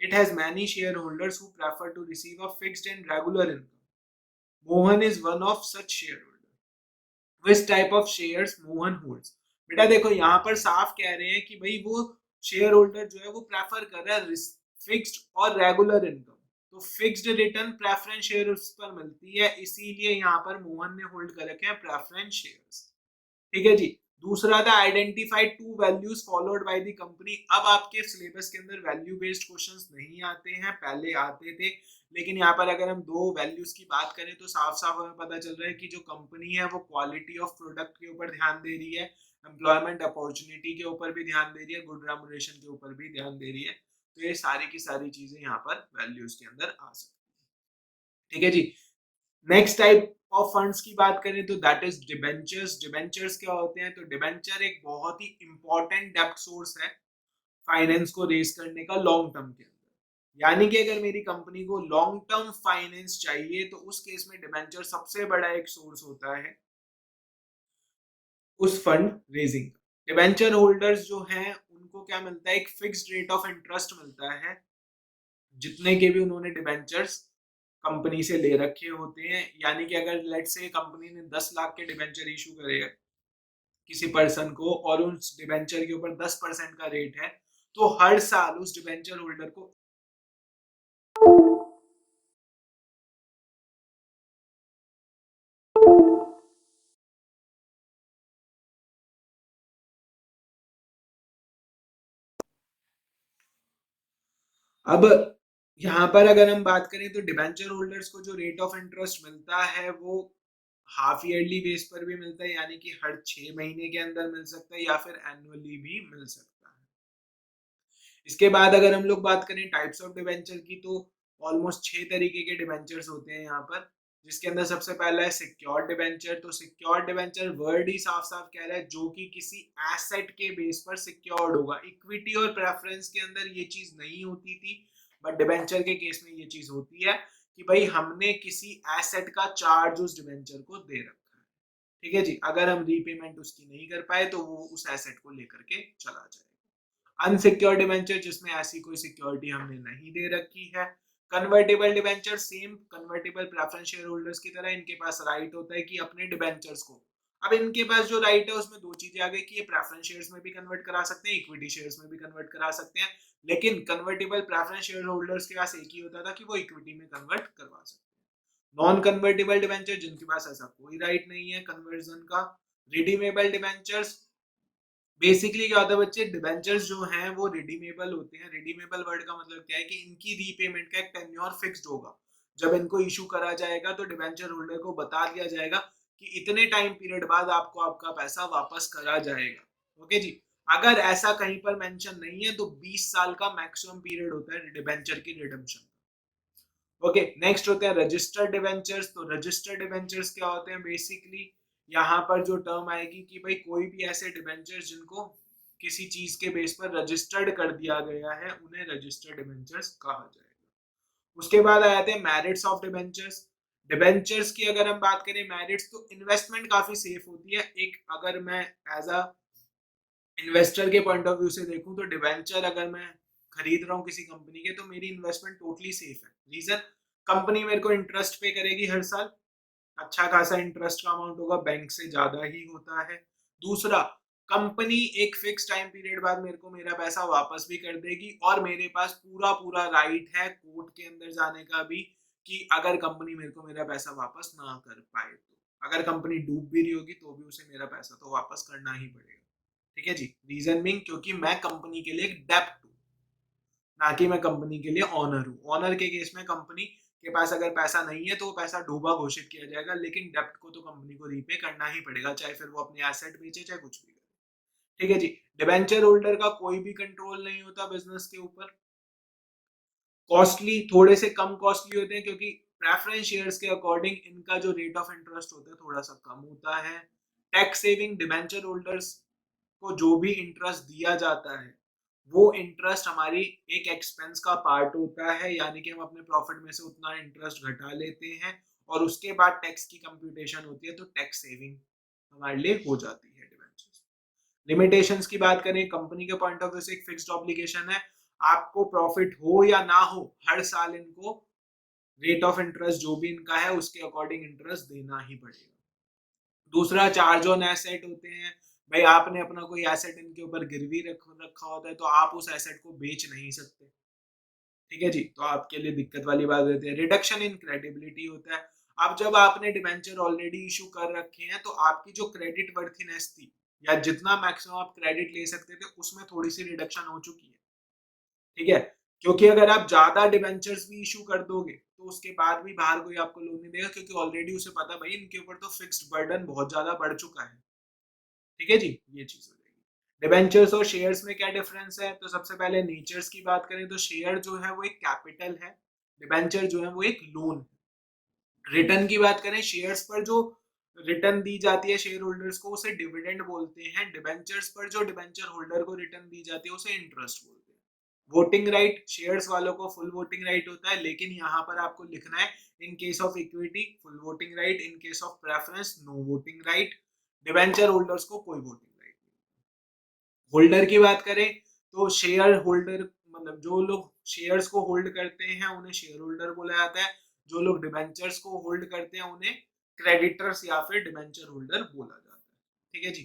It has many shareholders who prefer to receive a fixed and regular income. Mohan is one of such shareholders. Which type of shares Mohan holds? बेटा देखो यहाँ पर साफ कह रहे हैं कि भाई वो शेयर होल्डर जो है वो प्रेफर कर रहा है फिक्स्ड और रेगुलर इनकम। तो फिक्स्ड रिटर्न प्रेफरेंस शेयर्स पर मिलती है, इसीलिए यहाँ पर मोहन ने होल्ड कर रखे हैं प्रेफरेंस शेयर्स। ठीक है जी। दूसरा था identify two values followed by the company. अब आपके सिलेबस के अंदर वैल्यू बेस्ड क्वेश्चंस नहीं आते हैं, पहले आते थे, लेकिन यहाँ पर अगर हम दो वैल्यूज की बात करें तो साफ साफ हमें पता चल रहा है कि जो कंपनी है वो क्वालिटी ऑफ प्रोडक्ट के ऊपर ध्यान दे रही है, एम्प्लॉयमेंट अपॉर्चुनिटी के ऊपर भी ध्यान दे रही है, गुड रेम्युनरेशन के ऊपर भी ध्यान दे रही है। तो ये सारी की सारी चीजें यहाँ पर वैल्यूज के अंदर आ सकती है। ठीक है जी। नेक्स्ट टाइप ऑफ फंड्स की बात करें तो दैट इज डिबेंचर्स। डिबेंचर्स क्या होते हैं? तो डिबेंचर एक बहुत ही इंपॉर्टेंट डेब्ट सोर्स है फाइनेंस को रेज करने का लॉन्ग टर्म के अंदर। यानी कि अगर मेरी कंपनी को लॉन्ग टर्म फाइनेंस चाहिए तो उस केस में डिबेंचर सबसे बड़ा एक सोर्स होता है उस फंड रेजिंग का। डिबेंचर होल्डर्स जो हैं उनको क्या मिलता है, एक फिक्स्ड रेट ऑफ इंटरेस्ट मिलता है जितने के भी उन्होंने डिबेंचर्स कंपनी से ले रखे होते हैं। यानी कि अगर लेट से कंपनी ने 10 लाख के डिबेंचर इशू करे किसी पर्सन को और उस डिबेंचर के ऊपर 10% का रेट है, तो हर साल उस डिबेंचर होल्डर को अब यहाँ पर अगर हम बात करें तो डिबेंचर होल्डर्स को जो रेट ऑफ इंटरेस्ट मिलता है वो हाफ ईयरली बेस पर भी मिलता है, यानी कि हर 6 महीने के अंदर मिल सकता है या फिर एनुअली भी मिल सकता है। इसके बाद अगर हम लोग बात करें टाइप्स ऑफ डिबेंचर की, तो ऑलमोस्ट 6 तरीके के डिबेंचर्स होते हैं यहाँ पर, जिसके अंदर सबसे पहला है सिक्योर्ड डिबेंचर। तो सिक्योर्ड डिबेंचर वर्ड ही साफ साफ कह रहा है जो कि किसी एसेट के बेस पर सिक्योर्ड होगा। इक्विटी और प्रेफरेंस के अंदर ये चीज नहीं होती थी, बट डिबेंचर के केस में ये चीज होती है कि भाई हमने किसी एसेट का चार्ज उस डिबेंचर को दे रखा है। ठीक है जी, अगर हम रीपेमेंट उसकी नहीं कर पाए तो वो उस एसेट को लेकर के चला जाएगा। अनसिक्योर्ड डिबेंचर जिसमें ऐसी कोई सिक्योरिटी हमने नहीं दे रखी है। Convertible debenture same convertible preference share holders की तरह इनके पास राइट होता है कि अपने डिबेंचर्स को, अब इनके पास जो राइट है उसमें दो चीजें आ गई कि ये प्रेफरेंस शेयर्स में भी कन्वर्ट करा सकते हैं, इक्विटी शेयर्स में भी कन्वर्ट करा सकते हैं। लेकिन कन्वर्टेबल प्रेफरेंस शेयर होल्डर्स के पास एक ही होता था कि वो इक्विटी में कन्वर्ट करवा सकते हैं। नॉन कन्वर्टेबल डिबेंचर जिनके पास ऐसा कोई राइट नहीं है कन्वर्जन का। रिडीमेबल डिबेंचर्स बेसिकली क्या होता है बच्चे, डिबेंचर्स जो हैं वो रिडीमेबल होते हैं। रिडीमेबल वर्ड का मतलब क्या है कि इनकी रीपेमेंट का एक टेन्योर फिक्स्ड होगा। जब इनको इशू करा जाएगा तो डिबेंचर होल्डर को बता दिया जाएगा कि इतने टाइम पीरियड बाद आपको आपका पैसा वापस करा जाएगा। ओके जी, अगर ऐसा कहीं पर मेंशन नहीं है तो 20 साल का मैक्सिमम पीरियड होता है डिबेंचर की रिडेम्पशन। ओके, नेक्स्ट होते हैं रजिस्टर्ड डिबेंचर्स। तो रजिस्टर्ड डिबेंचर्स क्या होते हैं, बेसिकली यहाँ पर जो टर्म आएगी कि भाई कोई भी ऐसे डिबेंचर्स जिनको किसी चीज के बेस पर रजिस्टर्ड कर दिया गया है उन्हें रजिस्टर्ड डिबेंचर्स कहा जाएगा। उसके बाद आ जाते हैं मेरिट्स ऑफ डिबेंचर्स। डिबेंचर्स की अगर हम बात करें मेरिट्स, तो इन्वेस्टमेंट काफी सेफ होती है। एक अगर मैं एज अ इन्वेस्टर के पॉइंट ऑफ व्यू से देखूं तो डिवेंचर अगर मैं खरीद रहा हूँ किसी कंपनी के तो मेरी इन्वेस्टमेंट टोटली सेफ है। रीजन, कंपनी मेरे को इंटरेस्ट पे करेगी हर साल, अच्छा खासा इंटरेस्ट का अमाउंट होगा, बैंक से ज्यादा ही होता है। दूसरा, कंपनी एक फिक्स टाइम पीरियड बाद मेरे को मेरा पैसा वापस भी कर देगी और मेरे पास पूरा पूरा राइट है कोर्ट के अंदर जाने का भी कि अगर कंपनी मेरे को मेरा पैसा वापस ना कर पाए तो, अगर कंपनी डूब भी रही होगी तो भी उसे मेरा पैसा तो वापस करना ही पड़ेगा। ठीक है जी, रीजन बीइंग क्योंकि मैं कंपनी के लिए एक डेप्ट हूँ, ना कि मैं कंपनी के लिए ऑनर हूँ। ऑनर के केस में कंपनी के पास अगर पैसा नहीं है तो वो पैसा डूबा घोषित किया जाएगा, लेकिन डेप्ट को तो कंपनी को रीपे करना ही पड़ेगा, चाहे फिर वो अपने एसेट बेचे चाहे कुछ भी करे। ठीक है जी, डिबेंचर होल्डर का कोई भी कंट्रोल नहीं होता बिजनेस के ऊपर। कॉस्टली, थोड़े से कम कॉस्टली होते हैं क्योंकि प्रेफरेंस शेयर्स के अकॉर्डिंग इनका जो रेट ऑफ इंटरेस्ट होता है थोड़ा सा कम होता है। टैक्स सेविंग, डिबेंचर होल्डर्स को जो भी इंटरेस्ट दिया जाता है वो इंटरेस्ट हमारी एक एक्सपेंस का पार्ट होता है, यानी कि हम अपने प्रॉफिट में से उतना इंटरेस्ट घटा लेते हैं और उसके बाद टैक्स की कंप्यूटेशन होती है तो टैक्स सेविंग हमारे लिए हो जाती है डिवेंचर्स। लिमिटेशंस की बात करें, कंपनी के पॉइंट ऑफ व्यू से एक फिक्स्ड ऑब्लिगेशन है, आपको प्रॉफिट हो या ना हो हर साल इनको रेट ऑफ इंटरेस्ट जो भी इनका है उसके अकॉर्डिंग इंटरेस्ट देना ही पड़ेगा। दूसरा, चार्ज ऑन एसेट होते हैं। भाई आपने अपना कोई एसेट इनके ऊपर गिरवी रखा होता है तो आप उस एसेट को बेच नहीं सकते। ठीक है जी, तो आपके लिए दिक्कत वाली बात रहती है। रिडक्शन इन क्रेडिबिलिटी होता है। अब जब आपने डिबेंचर ऑलरेडी इशू कर रखे हैं तो आपकी जो क्रेडिट वर्थीनेस थी या जितना मैक्सिमम आप क्रेडिट ले सकते थे उसमें थोड़ी सी रिडक्शन हो चुकी है। ठीक है, क्योंकि अगर आप ज्यादा डिबेंचर्स भी इशू कर दोगे तो उसके बाद भी बाहर कोई आपको लोन नहीं देगा, क्योंकि ऑलरेडी उसे पता भाई इनके ऊपर तो फिक्स्ड बर्डन बहुत ज्यादा बढ़ चुका है। ठीक है जी, ये चीज हो जाएगी। डिबेंचर्स और शेयर्स में क्या डिफरेंस है, तो सबसे पहले नेचर्स की बात करें तो शेयर जो है वो एक कैपिटल है, डिबेंचर जो है वो एक लोन है। रिटर्न की बात करें, शेयर्स पर जो रिटर्न दी जाती है शेयर होल्डर्स को उसे डिविडेंड बोलते हैं। डिबेंचर्स पर जो डिबेंचर होल्डर को रिटर्न दी जाती है उसे इंटरेस्ट बोलते हैं। वोटिंग राइट, शेयर्स वालों को फुल वोटिंग राइट होता है, लेकिन यहाँ पर आपको लिखना है in case of equity full voting right, in case of preference no voting right. Debenture holders को कोई वोटिंग राइट नहीं। होल्डर की बात करें तो शेयर होल्डर मतलब जो लोग शेयर्स को होल्ड करते हैं उन्हें शेयर होल्डर बोला जाता है, जो लोग डिवेंचर्स को होल्ड करते हैं उन्हें क्रेडिटर्स या फिर डिवेंचर होल्डर बोला जाता है। ठीक है जी,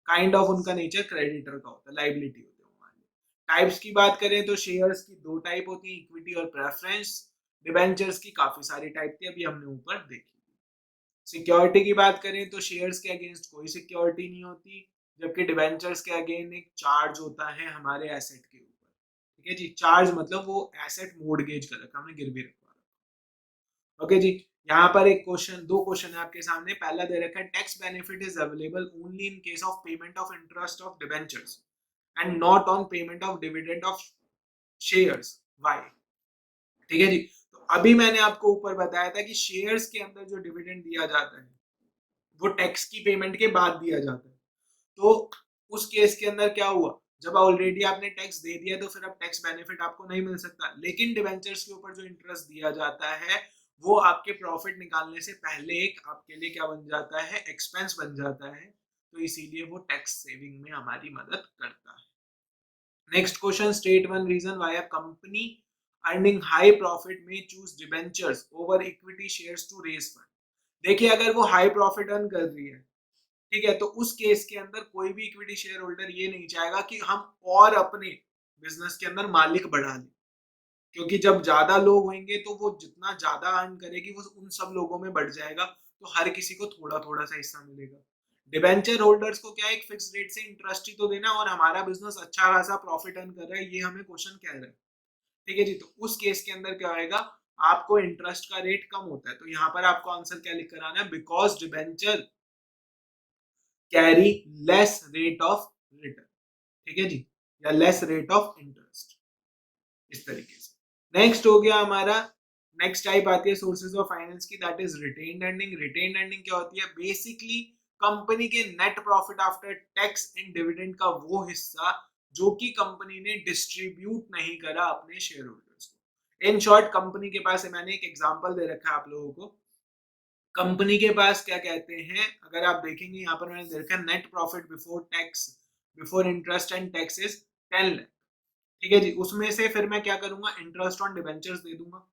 काइंड ऑफ उनका नेचर क्रेडिटर का होता है, लाइबिलिटी होती है हमारी। टाइप्स की बात करें तो शेयर्स की दो टाइप होती है, इक्विटी और प्रेफरेंस। डिवेंचर्स की काफी सारी टाइप थी, अभी हमने ऊपर देखी। सिक्योरिटी की बात करें तो शेयर्स के अगेंस्ट कोई सिक्योरिटी नहीं होती, जबकि डिवेंचर्स के अगेंस्ट एक चार्ज होता है हमारे एसेट के ऊपर। ठीक है जी, चार्ज मतलब वो एसेट मोर्टगेज कर रखा, हमने गिरवी रखवा रखा। ओके जी, यहाँ पर एक क्वेश्चन, दो क्वेश्चन है आपके सामने। पहला दे रखा है tax benefit is available only in case of payment of interest of debentures and not on payment of dividend of shares, why? ठीक है जी, तो अभी मैंने आपको ऊपर बताया था कि शेयर्स के अंदर जो डिविडेंड दिया जाता है वो टैक्स की पेमेंट के बाद दिया जाता है। तो उस केस के अंदर क्या हुआ, जब ऑलरेडी आपने टैक्स दे दिया तो फिर अब टैक्स बेनिफिट आपको नहीं मिल सकता। लेकिन डिवेंचर्स के ऊपर जो इंटरेस्ट दिया जाता है वो आपके प्रॉफिट निकालने से पहले एक आपके लिए क्या बन जाता है, एक्सपेंस बन जाता है। तो इसीलिए वो टैक्स सेविंग में हमारी मदद करता है। Next question, state one reason why a company earning high profit may choose debentures over equity shares to raise fund. देखिए अगर वो हाई प्रॉफिट अर्न कर रही है, ठीक है, तो उस केस के अंदर कोई भी इक्विटी शेयर होल्डर ये नहीं चाहेगा कि हम और अपने बिजनेस के अंदर मालिक बढ़ा लें, क्योंकि जब ज्यादा लोग होंगे तो वो जितना ज्यादा अर्न करेगी वो उन सब लोगों में बढ़ जाएगा, तो हर किसी को थोड़ा थोड़ा सा हिस्सा मिलेगा। डिबेंचर होल्डर्स को क्या है, एक फिक्स रेट से इंटरेस्ट ही तो देना, और हमारा बिजनेस अच्छा खासा प्रॉफिट अर्न कर रहा है ये हमें क्वेश्चन कह रहा है। ठीक है जी, तो उस केस के अंदर क्या होएगा, आपको इंटरेस्ट का रेट कम होता है। तो यहाँ पर आपको आंसर क्या लिख कर आना है, because debenture carry less rate of return. ठीक है जी, या लेस रेट ऑफ इंटरेस्ट, इस तरीके से। नेक्स्ट हो गया हमारा, नेक्स्ट टाइप आती है सोर्सेज ऑफ फाइनेंस की, that is retained earning. Retained earning क्या होती है, बेसिकली कंपनी के net profit after tax and dividend का वो हिस्सा जो कि कंपनी ने डिस्ट्रीब्यूट नहीं करा अपने शेयर होल्डर्स को। इन शॉर्ट कंपनी के पास, मैंने एक एग्जांपल दे रखा है आप लोगों को, कंपनी के पास क्या कहते हैं, अगर आप देखेंगे यहाँ पर मैंने दे रखा है net profit before tax before interest and tax is 10 lakh. ठीक है जी, उसमें से फिर मैं क्या करूंगा, इंटरेस्ट ऑन डिबेंचर्स दे दूंगा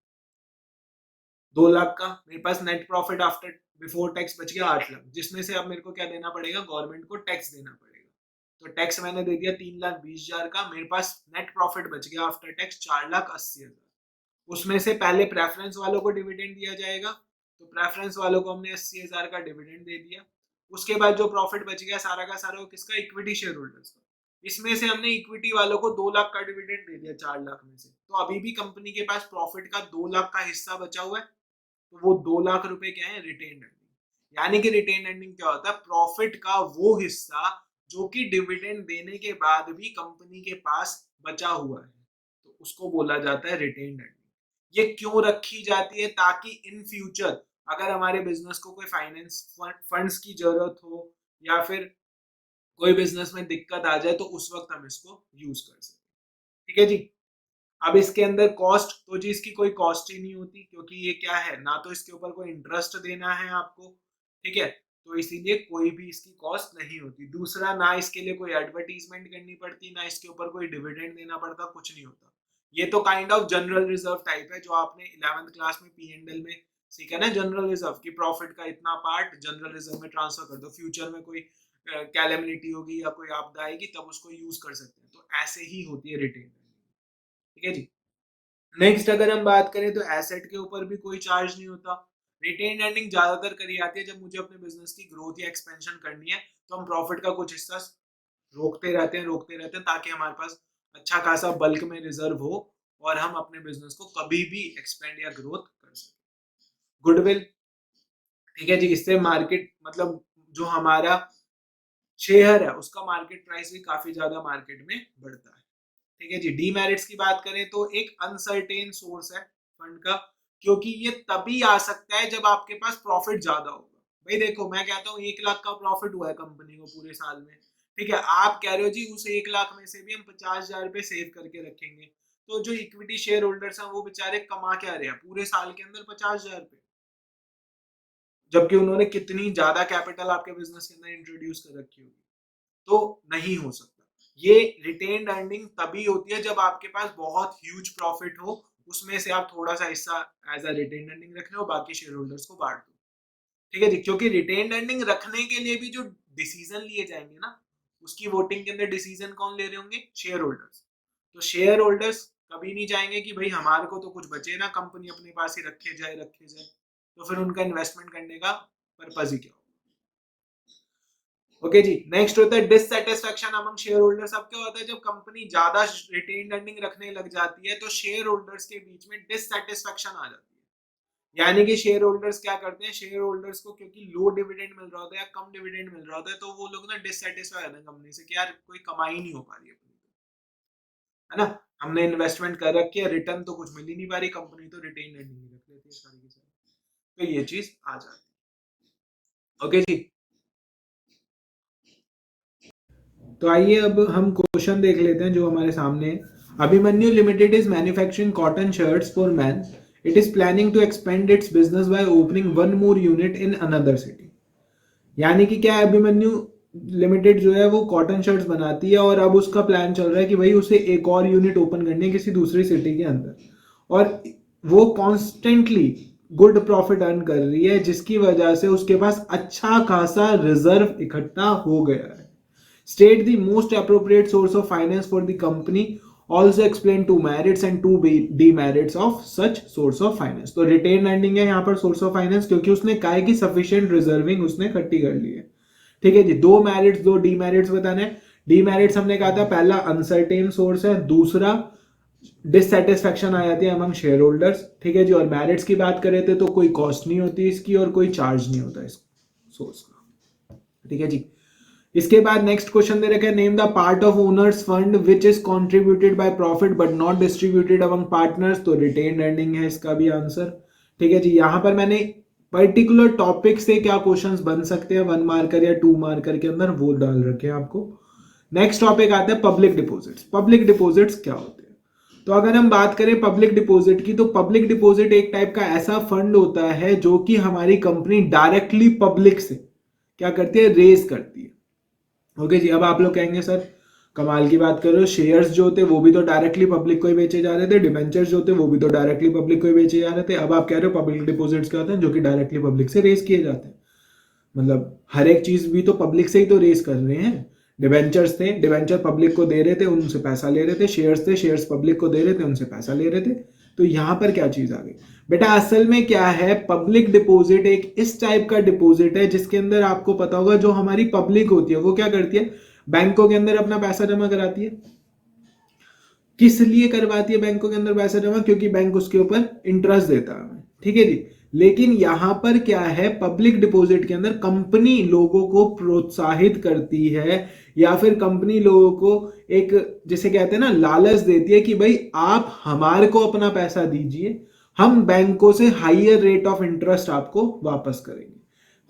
2 लाख का। मेरे पास net profit after before tax बच गया 8 लाख, जिसमें से अब मेरे को क्या देना पड़ेगा, गवर्नमेंट को टैक्स देना पड़ेगा। तो टैक्स मैंने दे दिया 3,20,000 का, मेरे पास नेट प्रॉफिट बच गया आफ्टर टैक्स 4,80,000। उसमें से पहले प्रेफरेंस वालों को डिविडेंड दिया जाएगा, तो प्रेफरेंस वालों को हमने 80,000 का डिविडेंड दे दिया। उसके बाद जो प्रॉफिट बच गया सारा का सारा वो किसका, इक्विटी शेयर होल्डर्स का। इसमें से हमने इक्विटी वालों को 2 लाख का डिविडेंड दे दिया 4 लाख में से, तो अभी भी कंपनी के पास प्रॉफिट का 2 लाख का हिस्सा बचा हुआ है। तो वो 2 लाख रुपए क्या है, रिटेन अर्निंग। यानी कि रिटेन अर्निंग क्या होता है, प्रॉफिट का वो हिस्सा जो कि डिविडेंड देने के बाद भी कंपनी के पास बचा हुआ है, तो उसको बोला जाता है रिटेन अर्निंग। ये क्यों रखी जाती है, ताकि इन फ्यूचर अगर हमारे बिजनेस को कोई फाइनेंस फंड्स की जरूरत हो या फिर कोई बिजनेस में दिक्कत आ जाए तो उस वक्त हम इसको यूज कर सकें। ठीक है जी, अब इसके अंदर कॉस्ट, तो जी इसकी कोई कॉस्ट ही नहीं होती, क्योंकि ये क्या है, ना तो इसके ऊपर कोई इंटरेस्ट देना है आपको, ठीक है, तो इसीलिए कोई भी इसकी कॉस्ट नहीं होती। दूसरा, ना इसके लिए कोई एडवर्टीजमेंट करनी पड़ती, ना इसके ऊपर कोई डिविडेंड देना पड़ता, कुछ नहीं होता। ये तो kind of general reserve type है, जो आपने 11th क्लास में P&L में सीखा ना, जनरल रिजर्व की प्रॉफिट का इतना पार्ट जनरल रिजर्व में ट्रांसफर कर दो, फ्यूचर में कोई कैलेमिनिटी होगी या कोई आपदा आएगी तब उसको यूज कर सकते हैं। तो ऐसे ही होती है रिटेन। ठीक है जी, नेक्स्ट अगर हम बात करें तो एसेट के ऊपर भी कोई चार्ज नहीं होता। रिटेन अर्निंग ज्यादातर करी जाती है जब मुझे अपने बिजनेस की ग्रोथ या एक्सपेंशन करनी है, तो हम प्रॉफिट का कुछ हिस्सा रोकते रहते हैं ताकि हमारे पास अच्छा खासा बल्क में रिजर्व हो और हम अपने बिजनेस को कभी भी एक्सपेंड या ग्रोथ कर सकें। गुडविल, ठीक है जी, इससे मार्केट मतलब जो हमारा शेयर है उसका मार्केट प्राइस भी काफी ज्यादा मार्केट में बढ़ता है। ठीक है जी, डीमेरिट्स की बात करें तो एक अनसर्टेन सोर्स है फंड का, क्योंकि ये तभी आ सकता है जब आपके पास प्रॉफिट ज्यादा होगा। भाई देखो मैं कहता हूँ 1 लाख का प्रॉफिट हुआ है कंपनी को पूरे साल में, ठीक है, आप कह रहे हो जी उस 1 लाख में से भी हम 50,000 रुपए सेव करके रखेंगे, तो जो इक्विटी शेयर होल्डर्स हैं वो बेचारे कमा क्या रहे हैं पूरे साल के अंदर 50,000 रुपए, जबकि उन्होंने कितनी ज्यादा कैपिटल आपके बिजनेस के अंदर इंट्रोड्यूस कर रखी होगी। तो नहीं हो सकता। ये रिटेन्ड अर्निंग तभी होती है जब आपके पास बहुत ह्यूज प्रॉफिट हो, उसमें से आप थोड़ा सा हिस्सा एज अ रिटेन्ड अर्निंग रख लो, बाकी शेयर होल्डर्स को बांट दो। ठीक है जी, क्योंकि रिटेन्ड अर्निंग रखने के लिए भी जो डिसीजन लिए जाएंगे ना, उसकी वोटिंग के अंदर डिसीजन कौन ले रहे होंगे? Share holders. तो शेयर होल्डर्स कभी नहीं चाहेंगे कि भाई हमारे को तो कुछ बचे ना, कंपनी अपने पास ही रखे जाए। तो फिर उनका इन्वेस्टमेंट करने का पर्पज ही क्या होगा? ओके जी, नेक्स्ट होता है डिससैटिस्फैक्शन अमंग शेयर होल्डर्स। अब क्या होता है जब कंपनी ज्यादा रिटेन्ड अर्निंग रखने लग जाती है तो शेयर होल्डर्स के बीच में डिससैटिस्फैक्शन आ जाती है। यानी कि शेयर होल्डर्स क्या करते हैं, शेयर होल्डर्स को क्योंकि लो डिविडेंड मिल रहा होता है या कम डिविडेंड मिल रहा होता है, तो वो लोग ना डिससैटिस्फाई होते हैं कंपनी से कि यार कोई कमाई नहीं हो पा रही है अपनी, है ना। हमने इन्वेस्टमेंट कर रखी है, रिटर्न तो कुछ मिल ही नहीं पा रही, कंपनी तो रिटेन अर्निंग रख लेती है सारी की सारी। तो ये चीज आ जाती है। ओके जी, तो आइए अब हम क्वेश्चन देख लेते हैं जो हमारे सामने है। Abhimanyu limited is manufacturing cotton shirts for man. It is planning to expand its business by opening one more unit in another city. यानी कि क्या है, अभिमन्यु लिमिटेड जो है वो कॉटन शर्ट्स बनाती है और अब उसका प्लान चल रहा है कि भाई उसे एक और यूनिट ओपन करनी है किसी दूसरी सिटी के अंदर, और वो कॉन्स्टेंटली गुड प्रॉफिट अर्न कर रही है, जिसकी वजह से उसके पास अच्छा खासा रिजर्व इकट्ठा हो गया है। State the most appropriate source of finance for the company. Also explain two merits and two demerits of such source of finance. तो रिटेन अर्निंग है यहाँ पर सोर्स ऑफ फाइनेंस, क्योंकि उसने कहा है कि सफिशिएंट रिजर्विंग उसने इकट्ठी कर ली है। ठीक है जी, दो मेरिट्स दो डीमेरिट्स बताने हैं। डीमेरिट्स हमने कहा था, पहला अनसर्टेन सोर्स है, दूसरा डिससेटिस्फैक्शन आ जाती है अमंग शेयर होल्डर्स। ठीक है जी, और मेरिट्स की बात करें तो कोई कॉस्ट नहीं होती इसकी और कोई चार्ज नहीं होता इस सोर्स का। ठीक है जी, इसके बाद नेक्स्ट क्वेश्चन दे रखा है, name the part of owner's fund which is contributed by profit but not distributed among partners. तो रिटेन अर्निंग है इसका भी आंसर। ठीक है जी, यहां पर मैंने पर्टिकुलर टॉपिक से क्या क्वेश्चंस बन सकते हैं 1 मार्कर या 2 मार्कर के अंदर वो डाल रखे हैं आपको। नेक्स्ट टॉपिक आता है पब्लिक डिपॉजिट्स। पब्लिक डिपॉजिट्स क्या होते हैं? तो अगर हम बात करें पब्लिक डिपॉजिट की, तो पब्लिक डिपॉजिट एक टाइप का ऐसा फंड होता है जो कि हमारी कंपनी डायरेक्टली पब्लिक से क्या करती है, रेज करती है। ओके जी, अब आप लोग कहेंगे सर कमाल की बात कर रहे हो, शेयर्स जो होते वो भी तो डायरेक्टली पब्लिक को ही बेचे जा रहे थे, डिबेंचर्स जो होते वो भी तो डायरेक्टली पब्लिक को ही बेचे जा रहे थे। अब आप कह रहे हो पब्लिक डिपॉजिट्स क्या होते हैं, जो कि डायरेक्टली पब्लिक से रेज किए जाते हैं। मतलब हर एक चीज भी तो पब्लिक से ही तो रेज कर रहे हैं। डिबेंचर्स थे, डिबेंचर पब्लिक को दे रहे थे, उनसे पैसा ले रहे थे। शेयर्स थे, शेयर्स पब्लिक को दे रहे थे, उनसे पैसा ले रहे थे। तो यहां पर क्या चीज आ गई बेटा, असल में क्या है, पब्लिक डिपॉजिट एक इस टाइप का डिपॉजिट है जिसके अंदर आपको पता होगा जो हमारी पब्लिक होती है वो क्या करती है, बैंकों के अंदर अपना पैसा जमा कराती है। किस लिए करवाती है बैंकों के अंदर पैसा जमा? क्योंकि बैंक उसके ऊपर इंटरेस्ट देता है। ठीक है जी, लेकिन यहां पर क्या है, पब्लिक डिपॉजिट के अंदर कंपनी लोगों को प्रोत्साहित करती है या फिर कंपनी लोगों को एक, जिसे कहते हैं ना, लालच देती है कि भाई आप हमारे को अपना पैसा दीजिए, हम बैंकों से हाइयर रेट ऑफ इंटरेस्ट आपको वापस करेंगे।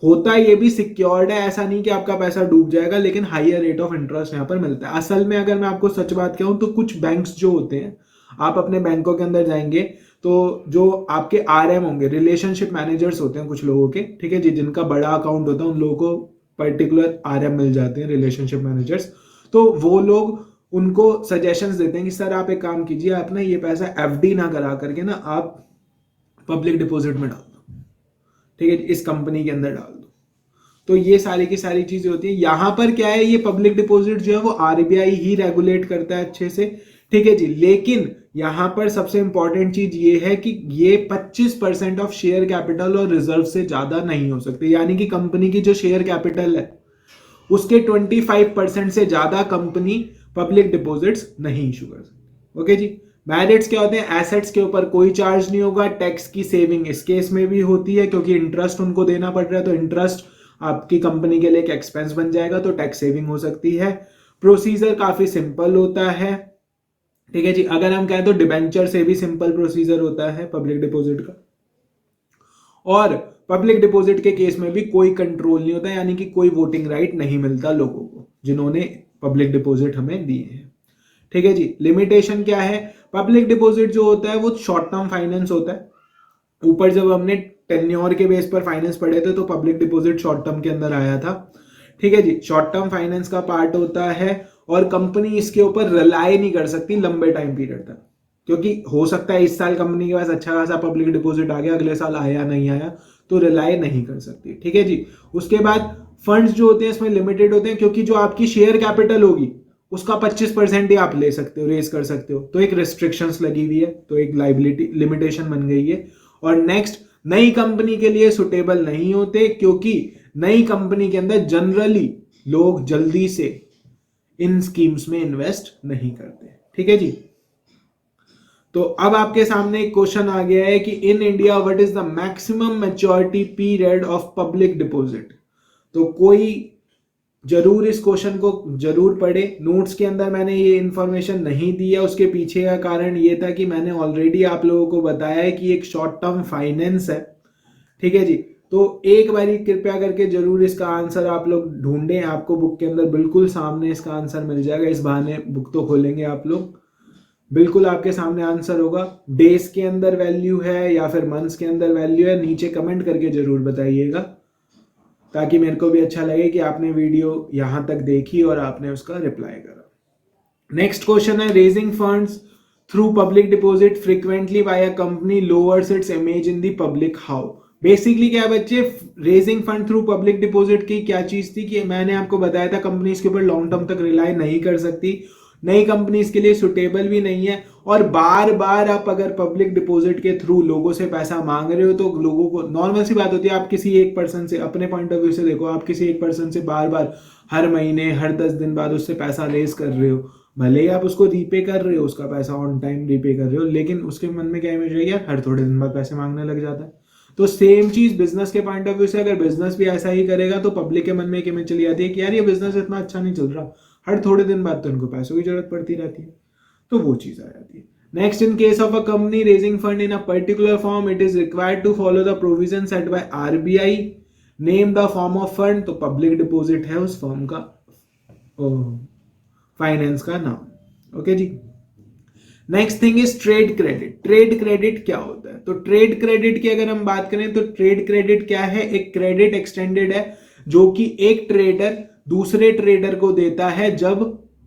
होता ये भी सिक्योर्ड है, ऐसा नहीं कि आपका पैसा डूब जाएगा, लेकिन हाइयर रेट ऑफ इंटरेस्ट यहां पर मिलता है। असल में अगर मैं आपको सच बात कहूं तो कुछ बैंक्स जो होते हैं, आप अपने बैंकों के अंदर जाएंगे तो जो आपके आरएम होंगे, रिलेशनशिप मैनेजर्स होते हैं कुछ लोगों के, ठीक है जी, जिनका बड़ा अकाउंट होता है उन लोगों को पर्टिकुलर आरएम मिल जाते हैं, रिलेशनशिप मैनेजर्स। तो वो लोग उनको सजेशंस देते हैं कि सर आप एक काम कीजिए, आप ना ये पैसा एफडी ना करा करके ना आप पब्लिक डिपॉजिट में डाल दो। ठीक है, इस कंपनी के अंदर डाल दो। तो ये सारी की सारी चीजें होती है। यहां पर क्या है, ये पब्लिक डिपॉजिट जो है वो आरबीआई ही रेगुलेट करता है अच्छे से। ठीक है जी, लेकिन यहां पर सबसे इंपॉर्टेंट चीज ये है कि ये 25% ऑफ शेयर कैपिटल और रिजर्व से ज्यादा नहीं हो सकते। यानी कि कंपनी की जो शेयर कैपिटल है उसके 25% से ज्यादा कंपनी पब्लिक डिपॉजिट्स नहीं इशू कर सकती। ओके जी, मैरिट्स क्या होते हैं, एसेट्स के ऊपर कोई चार्ज नहीं होगा। टैक्स की सेविंग इस केस में भी होती है क्योंकि इंटरेस्ट उनको देना पड़ रहा है, तो इंटरेस्ट आपकी कंपनी के लिए एक एक्सपेंस बन जाएगा, तो टैक्स सेविंग हो सकती है। प्रोसीजर काफी सिंपल होता है। ठीक है जी, अगर हम कहें तो डिबेंचर से भी सिंपल प्रोसीजर होता है पब्लिक डिपॉजिट का। और पब्लिक डिपॉजिट के केस में भी कोई कंट्रोल नहीं होता, यानी कि कोई वोटिंग राइट नहीं मिलता लोगों को जिन्होंने पब्लिक डिपॉजिट हमें दिए हैं। ठीक है जी, लिमिटेशन क्या है, पब्लिक डिपॉजिट जो होता है वो शॉर्ट टर्म फाइनेंस होता है। ऊपर जब हमने टेन्योर के बेस पर फाइनेंस पढ़े थे तो पब्लिक डिपॉजिट शॉर्ट टर्म के अंदर आया था। ठीक है जी, शॉर्ट टर्म फाइनेंस का पार्ट होता है और कंपनी इसके ऊपर रिलाई नहीं कर सकती लंबे टाइम पीरियड तक, क्योंकि हो सकता है इस साल कंपनी के पास अच्छा खासा पब्लिक डिपॉजिट आ गया, अगले साल आया नहीं आया, तो रिलाई नहीं कर सकती। ठीक है जी। उसके बाद फंड्स जो होते हैं इसमें लिमिटेड होते हैं, क्योंकि जो आपकी शेयर कैपिटल होगी उसका 25% ही आप ले सकते हो, रेज कर सकते हो, तो एक रिस्ट्रिक्शंस लगी हुई है, तो एक लाइबिलिटी लिमिटेशन बन गई है। और नेक्स्ट, नई कंपनी के लिए सुटेबल नहीं होते, क्योंकि नई कंपनी के अंदर जनरली लोग जल्दी से इन स्कीम्स में इन्वेस्ट नहीं करते। ठीक है जी। तो अब आपके सामने एक क्वेश्चन आ गया है कि in India what is the maximum maturity period of public deposit. तो कोई जरूर इस क्वेश्चन को जरूर पढ़े। नोट्स के अंदर मैंने ये इंफॉर्मेशन नहीं दी है, उसके पीछे का कारण ये था कि मैंने ऑलरेडी आप लोगों को बताया है कि एक शॉर्ट टर्म फाइनेंस है। ठीक है जी। तो एक बारी कृपया करके जरूर इसका आंसर आप लोग ढूंढें, आपको बुक के अंदर बिल्कुल सामने इसका आंसर मिल जाएगा। इस बहाने बुक तो खोलेंगे आप लोग, बिल्कुल आपके सामने आंसर होगा। डेज के अंदर वैल्यू है या फिर मंथ्स के अंदर वैल्यू है, नीचे कमेंट करके जरूर बताइएगा, ताकि मेरे को भी अच्छा लगे कि आपने वीडियो यहां तक देखी और आपने उसका रिप्लाई करा। नेक्स्ट क्वेश्चन है, raising funds through public deposit frequently by a company lowers its image in the public how. Basically क्या है बच्चे, raising fund through public deposit की क्या चीज थी कि मैंने आपको बताया था कंपनी इसके ऊपर लॉन्ग टर्म तक रिलाई नहीं कर सकती, नई कंपनी इसके लिए सुटेबल भी नहीं है, और बार बार आप अगर पब्लिक डिपॉजिट के थ्रू लोगों से पैसा मांग रहे हो तो लोगों को नॉर्मल सी बात होती है, आप किसी एक पर्सन से, अपने पॉइंट ऑफ व्यू से देखो, आप किसी एक पर्सन से बार बार हर महीने हर 10 दिन बाद उससे पैसा रेज कर रहे हो, भले ही आप उसको रीपे कर रहे हो, उसका पैसा ऑन टाइम रीपे कर रहे हो, लेकिन उसके मन में क्या इमेज रहेगी, यार हर थोड़े दिन बाद पैसे मांगने लग जाता है। तो सेम चीज बिजनेस के पॉइंट ऑफ व्यू से, अगर बिजनेस भी ऐसा ही करेगा तो पब्लिक के मन में एक इमेज चली जाती है कि यार ये बिजनेस इतना अच्छा नहीं चल रहा, हर थोड़े दिन बाद तो इनको पैसों की जरूरत पड़ती रहती है, तो वो चीज आ जाती है। Next, in case of a company raising fund in a particular form it is required to follow the provision set by RBI, name the form of fund, तो पब्लिक डिपॉजिट है उस फॉर्म का फाइनेंस का नाम। ओके जी। Next thing is trade credit. Trade credit क्या होता है, तो ट्रेड क्रेडिट की अगर हम बात करें तो ट्रेड क्रेडिट क्या है, एक क्रेडिट एक्सटेंडेड है जो कि एक ट्रेडर दूसरे ट्रेडर को देता है जब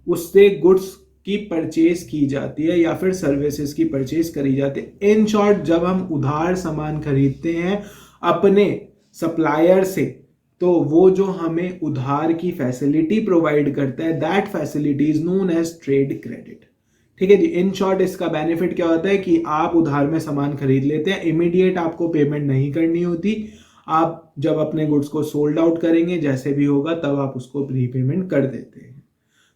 उससे गुड्स की परचेज की जाती है या फिर सर्विसेज की परचेज करी जाती है। इन शॉर्ट, जब हम उधार सामान खरीदते हैं अपने सप्लायर से, तो वो जो हमें उधार की फैसिलिटी प्रोवाइड करता है, that facility is known as trade credit. ठीक है जी। इन शॉर्ट, इसका बेनिफिट क्या होता है कि आप उधार में सामान खरीद लेते हैं, इमीडिएट आपको पेमेंट नहीं करनी होती, आप जब अपने गुड्स को सोल्ड आउट करेंगे जैसे भी होगा तब आप उसको प्रीपेमेंट कर देते हैं।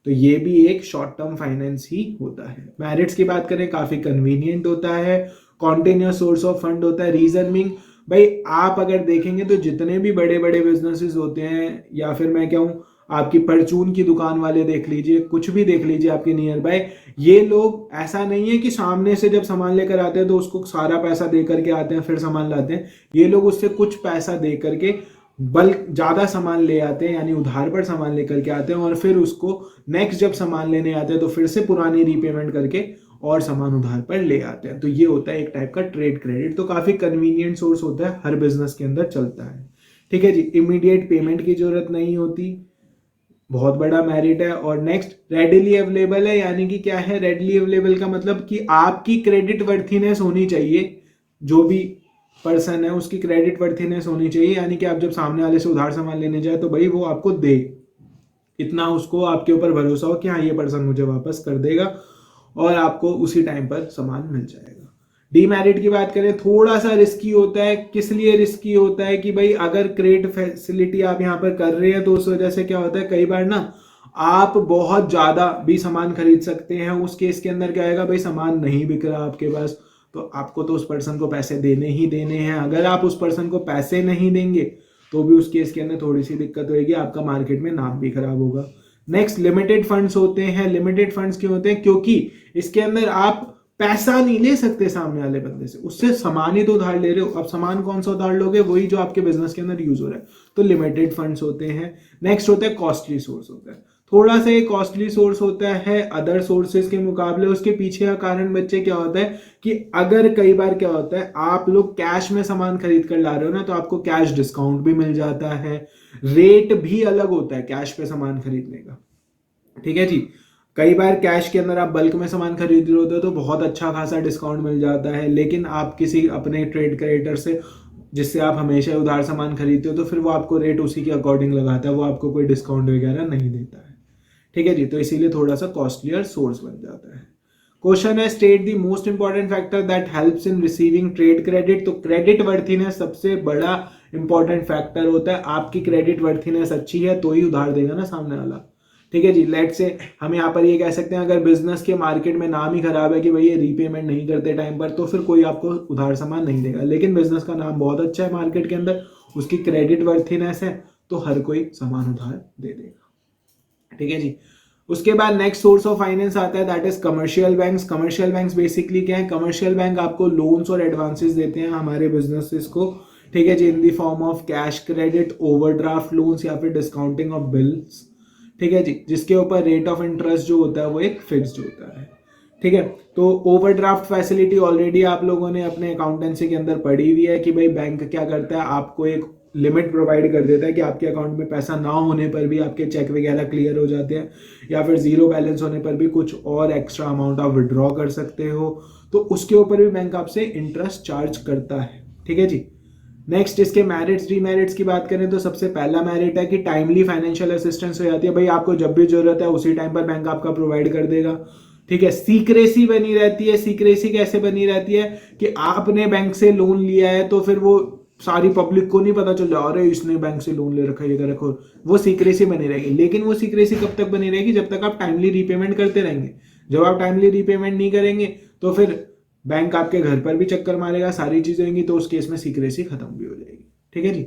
तो ये भी एक शॉर्ट टर्म फाइनेंस ही होता है। मेरिट्स की बात करें, काफी कन्वीनियंट होता है, कॉन्टिन्यूअस सोर्स ऑफ फंड होता है। रीजन बीइंग, भाई आप अगर देखेंगे तो जितने भी बड़े बड़े बिजनेसेस होते हैं, या फिर मैं क्या हूं, आपकी परचून की दुकान वाले देख लीजिए, कुछ भी देख लीजिए आपके नियर बाय, ये लोग ऐसा नहीं है कि सामने से जब सामान लेकर आते हैं तो उसको सारा पैसा दे करके आते हैं फिर सामान लाते हैं। ये लोग उससे कुछ पैसा दे करके बल्क ज्यादा सामान ले आते हैं, यानी उधार पर सामान लेकर के आते हैं, और फिर उसको नेक्स्ट जब सामान लेने आते हैं तो फिर से पुरानी रीपेमेंट करके और सामान उधार पर ले आते हैं। तो ये होता है एक टाइप का ट्रेड क्रेडिट। तो काफी कन्वीनियंट सोर्स होता है, हर बिजनेस के अंदर चलता है। ठीक है जी। इमीडिएट पेमेंट की जरूरत नहीं होती, बहुत बड़ा मेरिट है। और नेक्स्ट, रेडिली अवेलेबल है, यानी कि क्या है रेडिली अवेलेबल का मतलब कि आपकी क्रेडिट वर्थीनेस होनी चाहिए, जो भी पर्सन है उसकी क्रेडिट वर्थीनेस होनी चाहिए, यानी कि आप जब सामने वाले से उधार सामान लेने जाए तो भाई वो आपको दे, इतना उसको आपके ऊपर भरोसा हो कि हाँ ये पर्सन मुझे वापस कर देगा और आपको उसी टाइम पर सामान मिल जाएगा। डीमेरिट की बात करें, थोड़ा सा रिस्की होता है। किस लिए रिस्की होता है कि भाई अगर क्रेडिट फैसिलिटी आप यहाँ पर कर रहे हैं तो उस वजह से क्या होता है, कई बार ना आप बहुत ज्यादा भी सामान खरीद सकते हैं। उस केस के अंदर क्या आएगा, भाई सामान नहीं बिक रहा आपके पास, तो आपको तो उस पर्सन को पैसे देने ही देने हैं। अगर आप उस पर्सन को पैसे नहीं देंगे तो भी उस केस के अंदर थोड़ी सी दिक्कत होगी, आपका मार्केट में नाम भी खराब होगा। नेक्स्ट, लिमिटेड फंड्स होते हैं। लिमिटेड फंड्स क्यों होते हैं, क्योंकि इसके अंदर आप पैसा नहीं ले सकते सामने वाले बंदे से, उससे सामान ही तो उधार ले रहे हो। अब सामान कौन सा उधार लोगे, वही जो आपके बिजनेस के अंदर यूज हो रहा है, तो लिमिटेड फंड्स होते हैं। नेक्स्ट होता है कॉस्टली सोर्स होता है। थोड़ा सा एक कॉस्टली सोर्स होता है अदर सोर्सेज के मुकाबले। उसके पीछे का कारण बच्चे क्या होता है कि अगर कई बार क्या होता है आप लोग कैश में सामान खरीद कर ला रहे हो ना, तो आपको कैश डिस्काउंट भी मिल जाता है, रेट भी अलग होता है कैश पे सामान खरीदने का। ठीक है जी, कई बार कैश के अंदर आप बल्क में सामान खरीद रहे होते हो तो बहुत अच्छा खासा डिस्काउंट मिल जाता है, लेकिन आप किसी अपने ट्रेड क्रेडिटर से जिससे आप हमेशा उधार सामान खरीदते हो तो फिर वो आपको रेट उसी के अकॉर्डिंग लगाता है, वो आपको कोई डिस्काउंट वगैरह नहीं देता है। ठीक है जी, तो इसीलिए थोड़ा सा कॉस्टलियर सोर्स बन जाता है। क्वेश्चन है state the most important factor that helps in receiving trade credit. तो क्रेडिट वर्थिनेस सबसे बड़ा इंपॉर्टेंट फैक्टर होता है। आपकी क्रेडिट वर्थिनेस अच्छी है तो ही उधार देगा ना सामने वाला। ठीक है जी, लेट से हम यहाँ पर ये कह सकते हैं अगर बिजनेस के मार्केट में नाम ही खराब है कि भाई ये रीपेमेंट नहीं करते टाइम पर, तो फिर कोई आपको उधार सामान नहीं देगा। लेकिन बिजनेस का नाम बहुत अच्छा है मार्केट के अंदर, उसकी क्रेडिट वर्थिनेस है, तो हर कोई सामान उधार दे देगा। ठीक है जी, उसके बाद नेक्स्ट सोर्स ऑफ फाइनेंस आता है that is commercial banks. Commercial banks basically क्या है, कमर्शियल बैंक आपको लोन्स और एडवांसेस देते हैं हमारे बिजनेसेस को। ठीक है जी, in the form of cash credit, overdraft loans या फिर डिस्काउंटिंग ऑफ बिल्स। ठीक है जी, जिसके ऊपर रेट ऑफ इंटरेस्ट जो होता है वो एक फिक्स्ड होता है। ठीक है, तो ओवरड्राफ्ट फैसिलिटी ऑलरेडी आप लोगों ने अपने अकाउंटेंसी के अंदर पढ़ी हुई है कि भाई बैंक क्या करता है, आपको एक लिमिट प्रोवाइड कर देता है कि आपके अकाउंट में पैसा ना होने पर भी आपके चेक वगैरह क्लियर हो जाते हैं, या फिर जीरो बैलेंस होने पर भी कुछ और एक्स्ट्रा अमाउंट आप विड्रॉ कर सकते हो, तो उसके ऊपर भी बैंक आपसे इंटरेस्ट चार्ज करता है। ठीक है जी, नेक्स्ट इसके मेरिट्स डीमेरिट्स की बात करें तो सबसे पहला मेरिट है कि टाइमली फाइनेंशियल असिस्टेंस हो जाती है। भाई आपको जब भी जरूरत है उसी टाइम पर बैंक आपका प्रोवाइड कर देगा। ठीक है, सीक्रेसी बनी रहती है। सीक्रेसी कैसे बनी रहती है कि आपने बैंक से लोन लिया है तो फिर वो सारी पब्लिक को नहीं पता चल जाए अरे इसने बैंक से लोन ले रखा है, ये कर रखो, वो सीक्रेसी बनी रहेगी। लेकिन वो सीक्रेसी कब तक बनी रहेगी, जब तक आप टाइमली रीपेमेंट करते रहेंगे। जब आप टाइमली रीपेमेंट नहीं करेंगे तो फिर बैंक आपके घर पर भी चक्कर मारेगा, सारी चीजें होंगी, तो उस केस में सीक्रेसी खत्म भी हो जाएगी। ठीक है जी,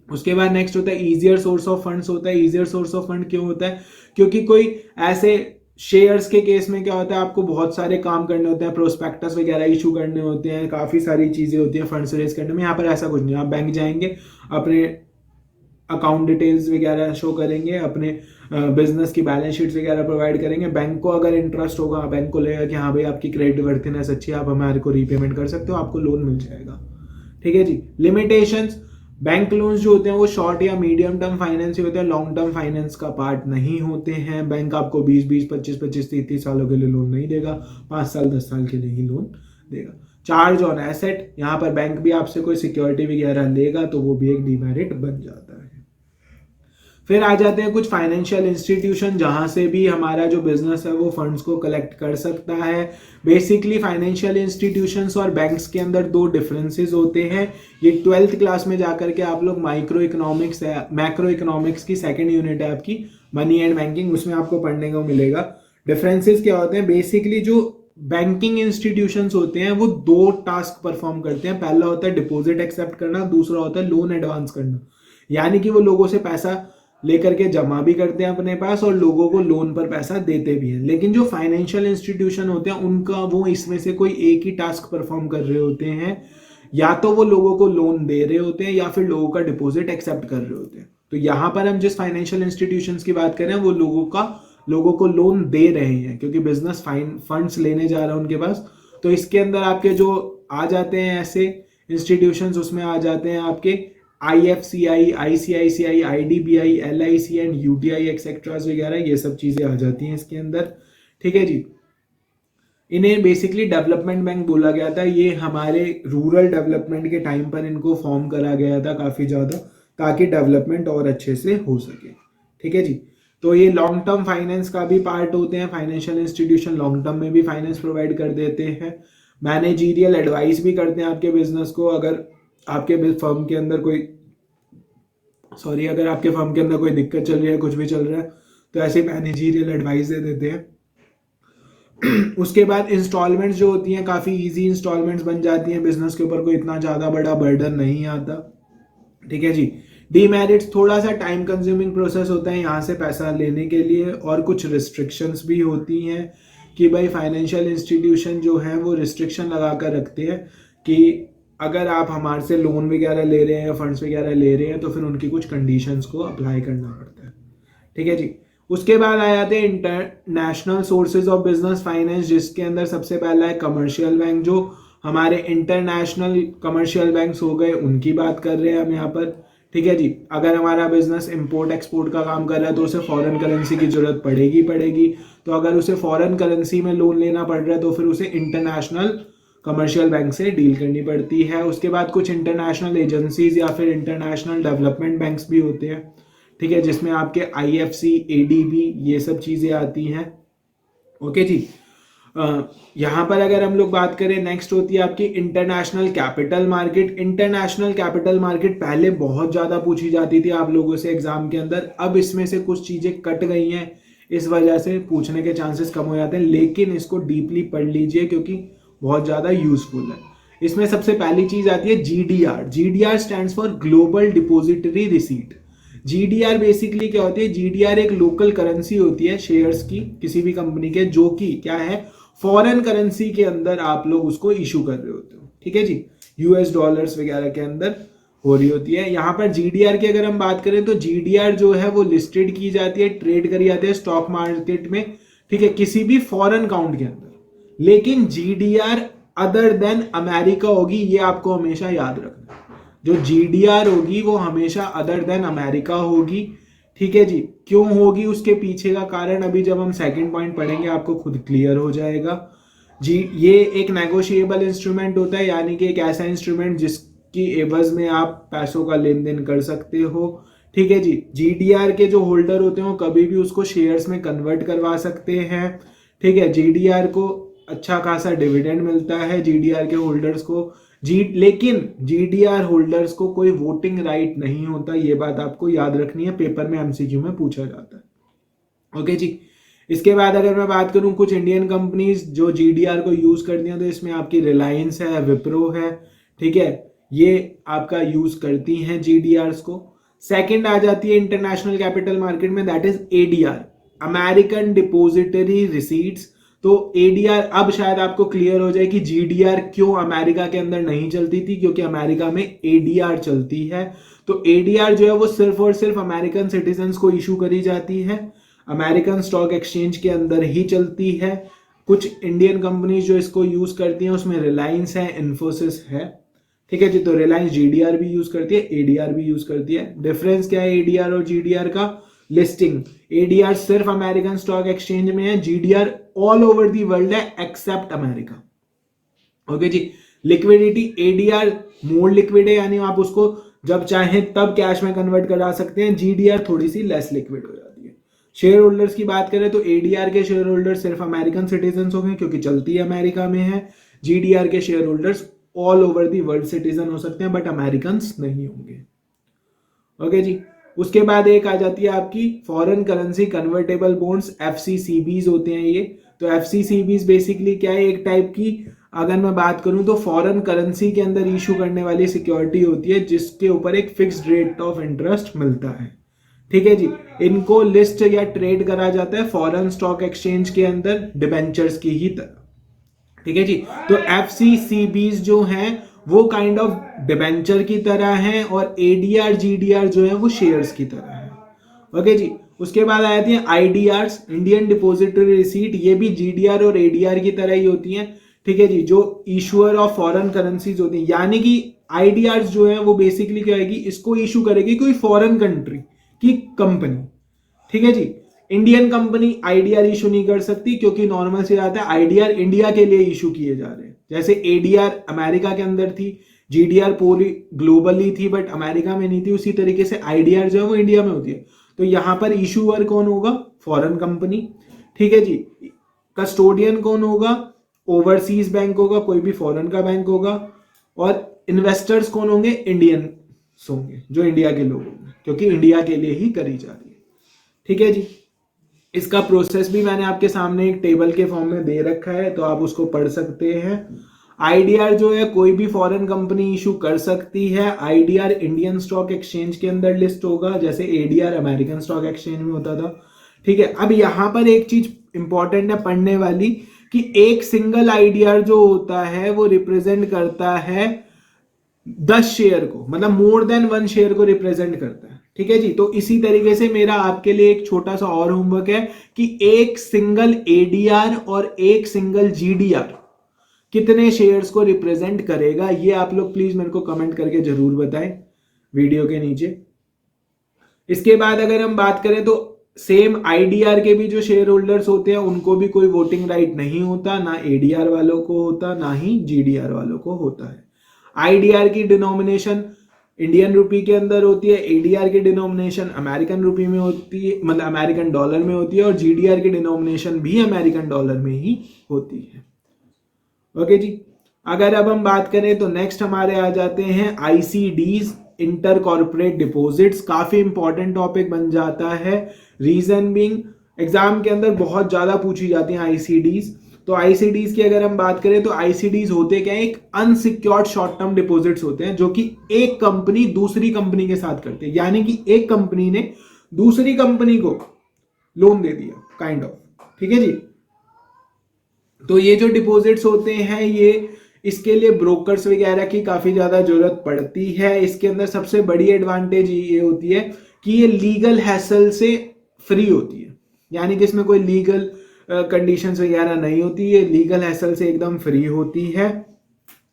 उसके बाद नेक्स्ट होता है इजियर सोर्स ऑफ फंड्स होता है। इजियर सोर्स ऑफ फंड क्यों होता है, क्योंकि कोई ऐसे शेयर्स के केस में क्या होता है आपको बहुत सारे काम करने होते हैं, प्रोस्पेक्टस वगैरह इशू करने होते हैं, काफी सारी चीजें होती हैं फंड्स रेज करने में। यहाँ पर ऐसा कुछ नहीं, आप बैंक जाएंगे, अपने अकाउंट डिटेल्स वगैरह शो करेंगे, अपने बिजनेस की बैलेंस शीट्स वगैरह प्रोवाइड करेंगे। बैंक को अगर इंटरेस्ट होगा, बैंक को लगेगा कि हाँ भाई आपकी क्रेडिट वर्थिनेस अच्छी है, आप हमारे को रीपेमेंट कर सकते हो, आपको लोन मिल जाएगा। ठीक है जी, लिमिटेशंस, बैंक लोन्स जो होते हैं वो शॉर्ट या मीडियम टर्म फाइनेंस ही होते हैं, लॉन्ग टर्म फाइनेंस का पार्ट नहीं होते हैं। बैंक आपको 20-20, 25-25, 30-30 सालों के लिए लोन नहीं देगा, 5 साल 10 साल के लिए ही लोन देगा। चार्ज ऑन एसेट, यहाँ पर बैंक भी आपसे कोई सिक्योरिटी वगैरह लेगा तो वो भी एक डीमेरिट बन जाता है। फिर आ जाते हैं कुछ फाइनेंशियल इंस्टीट्यूशन जहां से भी हमारा जो बिजनेस है वो फंड्स को कलेक्ट कर सकता है। बेसिकली फाइनेंशियल इंस्टीट्यूशंस और बैंक्स के अंदर दो डिफरेंसेस होते हैं। ये 12th क्लास में जाकर के आप लोग माइक्रो इकोनॉमिक्स है, मैक्रो इकोनॉमिक्स की सेकंड यूनिट है आपकी मनी एंड बैंकिंग, उसमें आपको पढ़ने को मिलेगा। डिफरेंसेस क्या होते हैं, बेसिकली जो बैंकिंग इंस्टीट्यूशंस होते हैं वो दो टास्क परफॉर्म करते हैं। पहला होता है डिपॉजिट एक्सेप्ट करना, दूसरा होता है लोन एडवांस करना। यानी कि वो लोगों से पैसा लेकर के जमा भी करते हैं अपने पास और लोगों को लोन पर पैसा देते भी हैं। लेकिन जो फाइनेंशियल इंस्टीट्यूशन होते हैं उनका वो इसमें से कोई एक ही टास्क परफॉर्म कर रहे होते हैं, या तो वो लोगों को लोन दे रहे होते हैं या फिर लोगों का डिपॉजिट एक्सेप्ट कर रहे होते हैं। तो यहां पर हम जिस फाइनेंशियल इंस्टीट्यूशंस की बात करें वो लोगों को लोन दे रहे हैं, क्योंकि बिजनेस फंड्स लेने जा रहा है उनके पास। तो इसके अंदर आपके जो आ जाते हैं ऐसे इंस्टीट्यूशंस, उसमें आ जाते हैं आपके IFCI, ICICI, IDBI, LIC and UTI etceteras वगैरह, ये सब चीजें आ जाती हैं इसके अंदर। ठीक है जी, इन्हें बेसिकली डेवलपमेंट बैंक बोला गया था। ये हमारे रूरल डेवलपमेंट के टाइम पर इनको फॉर्म करा गया था काफी ज्यादा, ताकि डेवलपमेंट और अच्छे से हो सके। ठीक है जी, तो ये लॉन्ग टर्म फाइनेंस का भी पार्ट होते हैं। फाइनेंशियल इंस्टीट्यूशन लॉन्ग टर्म में भी फाइनेंस प्रोवाइड कर देते हैं। मैनेजीरियल एडवाइस भी करते हैं आपके बिजनेस को। अगर आपके फर्म के अंदर अगर आपके फर्म के अंदर कोई दिक्कत चल रही है, कुछ भी चल रहा है, तो ऐसे मैनेजीरियल एडवाइस दे देते हैं। उसके बाद इंस्टॉलमेंट्स जो होती हैं काफी इजी इंस्टॉलमेंट्स बन जाती हैं, बिजनेस के ऊपर कोई इतना ज्यादा बड़ा बर्डन नहीं आता। ठीक है जी, डीमेरिट्स, थोड़ा सा टाइम कंज्यूमिंग प्रोसेस होता है यहाँ से पैसा लेने के लिए, और कुछ रिस्ट्रिक्शंस भी होती हैं कि भाई फाइनेंशियल इंस्टीट्यूशन जो है वो रिस्ट्रिक्शन लगा कर रखते हैं कि अगर आप हमारे से लोन वगैरह ले रहे हैं या फंड्स वगैरह ले रहे हैं तो फिर उनकी कुछ कंडीशंस को अप्लाई करना पड़ता है। ठीक है जी, उसके बाद आ जाते हैं international sources of business finance, जिसके अंदर सबसे पहला है कमर्शियल बैंक। जो हमारे इंटरनेशनल कमर्शियल बैंक्स हो गए उनकी बात कर रहे हैं हम यहाँ पर। ठीक है जी, अगर हमारा बिजनेस इंपोर्ट एक्सपोर्ट का काम कर रहा है तो उसे फॉरेन करेंसी की जरूरत पड़ेगी। तो अगर उसे फॉरेन करेंसी में लोन लेना पड़ रहा है तो फिर उसे इंटरनेशनल कमर्शियल बैंक से डील करनी पड़ती है। उसके बाद कुछ इंटरनेशनल एजेंसीज या फिर इंटरनेशनल डेवलपमेंट बैंक्स भी होते हैं। ठीक है, जिसमें आपके IFC, ADB ये सब चीजें आती हैं। ओके जी, यहाँ पर अगर हम लोग बात करें, नेक्स्ट होती है आपकी international capital market. International capital market पहले बहुत ज़्यादा पूछी जाती थी आप लोगों से एग्जाम के अंदर, अब इसमें से कुछ चीज़ें कट गई हैं, इस वजह से पूछने के चांसेस कम हो जाते हैं, लेकिन इसको डीपली पढ़ लीजिए क्योंकि बहुत ज़्यादा यूजफुल है। इसमें सबसे पहली चीज़ आती है GDR। GDR stands for global depository receipt. GDR basically क्या होती है? GDR एक लोकल करेंसी होती है शेयर्स की किसी भी कंपनी के, जो कि क्या है, फॉरेन करेंसी के अंदर आप लोग उसको इशू कर रहे होते हो। ठीक है जी, US डॉलर्स वगैरह के अंदर हो रही होती है। यहाँ पर GDR की अगर हम बात करें तो GDR जो है वो लिस्टेड की जाती है, ट्रेड करी जाती है स्टॉक मार्केट में। ठीक है, किसी भी फॉरेन अकाउंट के अंदर, लेकिन GDR अदर देन अमेरिका होगी, ये आपको हमेशा याद रखना। जो GDR होगी वो हमेशा अदर देन अमेरिका होगी। ठीक है जी, क्यों होगी उसके पीछे का कारण अभी जब हम सेकंड पॉइंट पढ़ेंगे आपको खुद क्लियर हो जाएगा जी। ये एक नेगोशिएबल इंस्ट्रूमेंट होता है, यानी कि एक ऐसा इंस्ट्रूमेंट जिसकी एवज में आप पैसों का लेन देन कर सकते हो। ठीक है जी, GDR के जो होल्डर होते हैं वो कभी भी उसको शेयर्स में कन्वर्ट करवा सकते हैं। ठीक है, GDR को अच्छा खासा डिविडेंड मिलता है GDR के होल्डर्स को लेकिन GDR होल्डर्स को कोई वोटिंग राइट नहीं होता, ये बात आपको याद रखनी है, पेपर में MCQ में पूछा जाता है। ओके जी, इसके बाद अगर मैं बात करूं कुछ इंडियन कंपनीज जो GDR को यूज करती हैं, तो इसमें आपकी रिलायंस है, विप्रो है। ठीक है, ये आपका यूज करती हैं GDRs को। सेकंड आ जाती है इंटरनेशनल कैपिटल मार्केट में, that is ADR, American depository receipts. तो ADR अब शायद आपको क्लियर हो जाए कि GDR क्यों अमेरिका के अंदर नहीं चलती थी, क्योंकि अमेरिका में ADR चलती है। तो ADR जो है वो सिर्फ और सिर्फ अमेरिकन सिटीजन्स को इशू करी जाती है, अमेरिकन स्टॉक एक्सचेंज के अंदर ही चलती है। कुछ इंडियन कंपनीज जो इसको यूज करती हैं उसमें रिलायंस है, इन्फोसिस है। ठीक है जी, तो रिलायंस GDR भी यूज करती है, ADR भी यूज करती है। डिफरेंस क्या है ADR और GDR का? लिस्टिंग। ADR सिर्फ अमेरिकन स्टॉक एक्सचेंज में है, GDR all over the world है एक्सेप्ट अमेरिका। ओके जी, लिक्विडिटी, ADR मोर लिक्विड है, यानी आप उसको जब चाहें तब कैश में कन्वर्ट करा सकते हैं। GDR थोड़ी सी लेस लिक्विड हो जाती है। शेयर होल्डर्स की बात करें तो ADR के शेयर होल्डर सिर्फ अमेरिकन सिटीजन होंगे क्योंकि चलती है अमेरिका में है। GDR के share holders all over the world citizen हो सकते हैं बट अमेरिकन नहीं होंगे। ओके जी, उसके बाद एक आ जाती है आपकी foreign currency convertible bonds, FCCBs होते हैं ये। तो FCCBs बेसिकली क्या है, एक टाइप की, अगर मैं बात करूं तो फॉरेन करेंसी के अंदर इशू करने वाली सिक्योरिटी होती है जिसके ऊपर एक फिक्स्ड रेट ऑफ इंटरेस्ट मिलता है। ठीक है जी, इनको लिस्ट या ट्रेड करा जाता है फॉरेन स्टॉक एक्सचेंज के अंदर डिबेंचर्स की ही तरह। ठीक है जी, तो FCCBs जो हैं वो काइंड ऑफ डिबेंचर की तरह हैं और ADR GDR जो है वो शेयर्स की तरह है। ओके जी, उसके बाद आ जाती है IDRs, इंडियन डिपोजिटरी रिसीट। ये भी GDR और ADR की तरह ही होती हैं। ठीक है जी, जो इशूअर ऑफ फॉरेन करेंसीज होती हैं, यानी कि IDRs जो है वो बेसिकली क्या होगी, इसको इशू करेगी कोई फॉरेन कंट्री की कंपनी। ठीक है जी, इंडियन कंपनी IDR इशू नहीं कर सकती क्योंकि नॉर्मल से आता है IDR इंडिया के लिए इशू किए जा रहे हैं। जैसे ADR अमेरिका के अंदर थी, GDR पूरी ग्लोबली थी बट अमेरिका में नहीं थी, उसी तरीके से IDR जो है वो इंडिया में होती है। तो यहां पर इशूअर कौन होगा? Foreign company. ठीक है जी, कस्टोडियन कौन होगा? ओवरसीज बैंक होगा, कोई भी फॉरेन का बैंक होगा। और इन्वेस्टर्स कौन होंगे? इंडियन होंगे, जो इंडिया के लोग होंगे, क्योंकि इंडिया के लिए ही करी जा रही है। ठीक है जी, इसका प्रोसेस भी मैंने आपके सामने एक टेबल के फॉर्म में दे रखा है, तो आप उसको पढ़ सकते हैं। IDR जो है कोई भी फॉरेन कंपनी इशू कर सकती है। IDR इंडियन स्टॉक एक्सचेंज के अंदर लिस्ट होगा, जैसे ADR अमेरिकन स्टॉक एक्सचेंज में होता था। ठीक है, अब यहां पर एक चीज इंपॉर्टेंट है पढ़ने वाली कि एक सिंगल IDR जो होता है वो रिप्रेजेंट करता है 10 शेयर को, मतलब मोर देन 1 शेयर को रिप्रेजेंट करता है। ठीक है जी। तो इसी तरीके से मेरा आपके लिए एक छोटा सा और होमवर्क है कि एक सिंगल एडीआर और एक सिंगल जीडीआर कितने शेयर्स को रिप्रेजेंट करेगा, ये आप लोग प्लीज मेरे को कमेंट करके जरूर बताएं वीडियो के नीचे। इसके बाद अगर हम बात करें तो सेम आईडीआर के भी जो शेयर होल्डर्स होते हैं उनको भी कोई वोटिंग राइट नहीं होता, ना एडीआर वालों को होता ना ही जीडीआर वालों को होता है। आईडीआर की डिनोमिनेशन इंडियन रुपी के अंदर होती है, एडीआर की डिनोमिनेशन अमेरिकन रुपी में होती है, मतलब अमेरिकन डॉलर में होती है, और जीडीआर की डिनोमिनेशन भी अमेरिकन डॉलर में ही होती है। ओके जी। अगर अब हम बात करें तो नेक्स्ट हमारे आ जाते हैं आईसीडीज, इंटर कॉर्पोरेट डिपॉजिट्स। काफी इंपॉर्टेंट टॉपिक बन जाता है, रीजन बीइंग एग्जाम के अंदर बहुत ज्यादा पूछी जाती हैं आईसीडीज। तो आईसीडीज की अगर हम बात करें तो आईसीडीज होते क्या है, एक अनसिक्योर्ड शॉर्ट टर्म डिपॉजिट्स होते हैं जो कि एक कंपनी दूसरी कंपनी के साथ करते हैं, यानी कि एक कंपनी ने दूसरी कंपनी को लोन दे दिया काइंड ऑफ, ठीक है जी। तो ये जो डिपॉजिट्स होते हैं ये इसके लिए ब्रोकर्स वगैरह की काफी ज्यादा जरूरत पड़ती है। इसके अंदर सबसे बड़ी एडवांटेज ये होती है कि ये लीगल हैसल से फ्री होती है, यानी कि इसमें कोई लीगल कंडीशंस वगैरह नहीं होती, ये लीगल हैसल से एकदम फ्री होती है,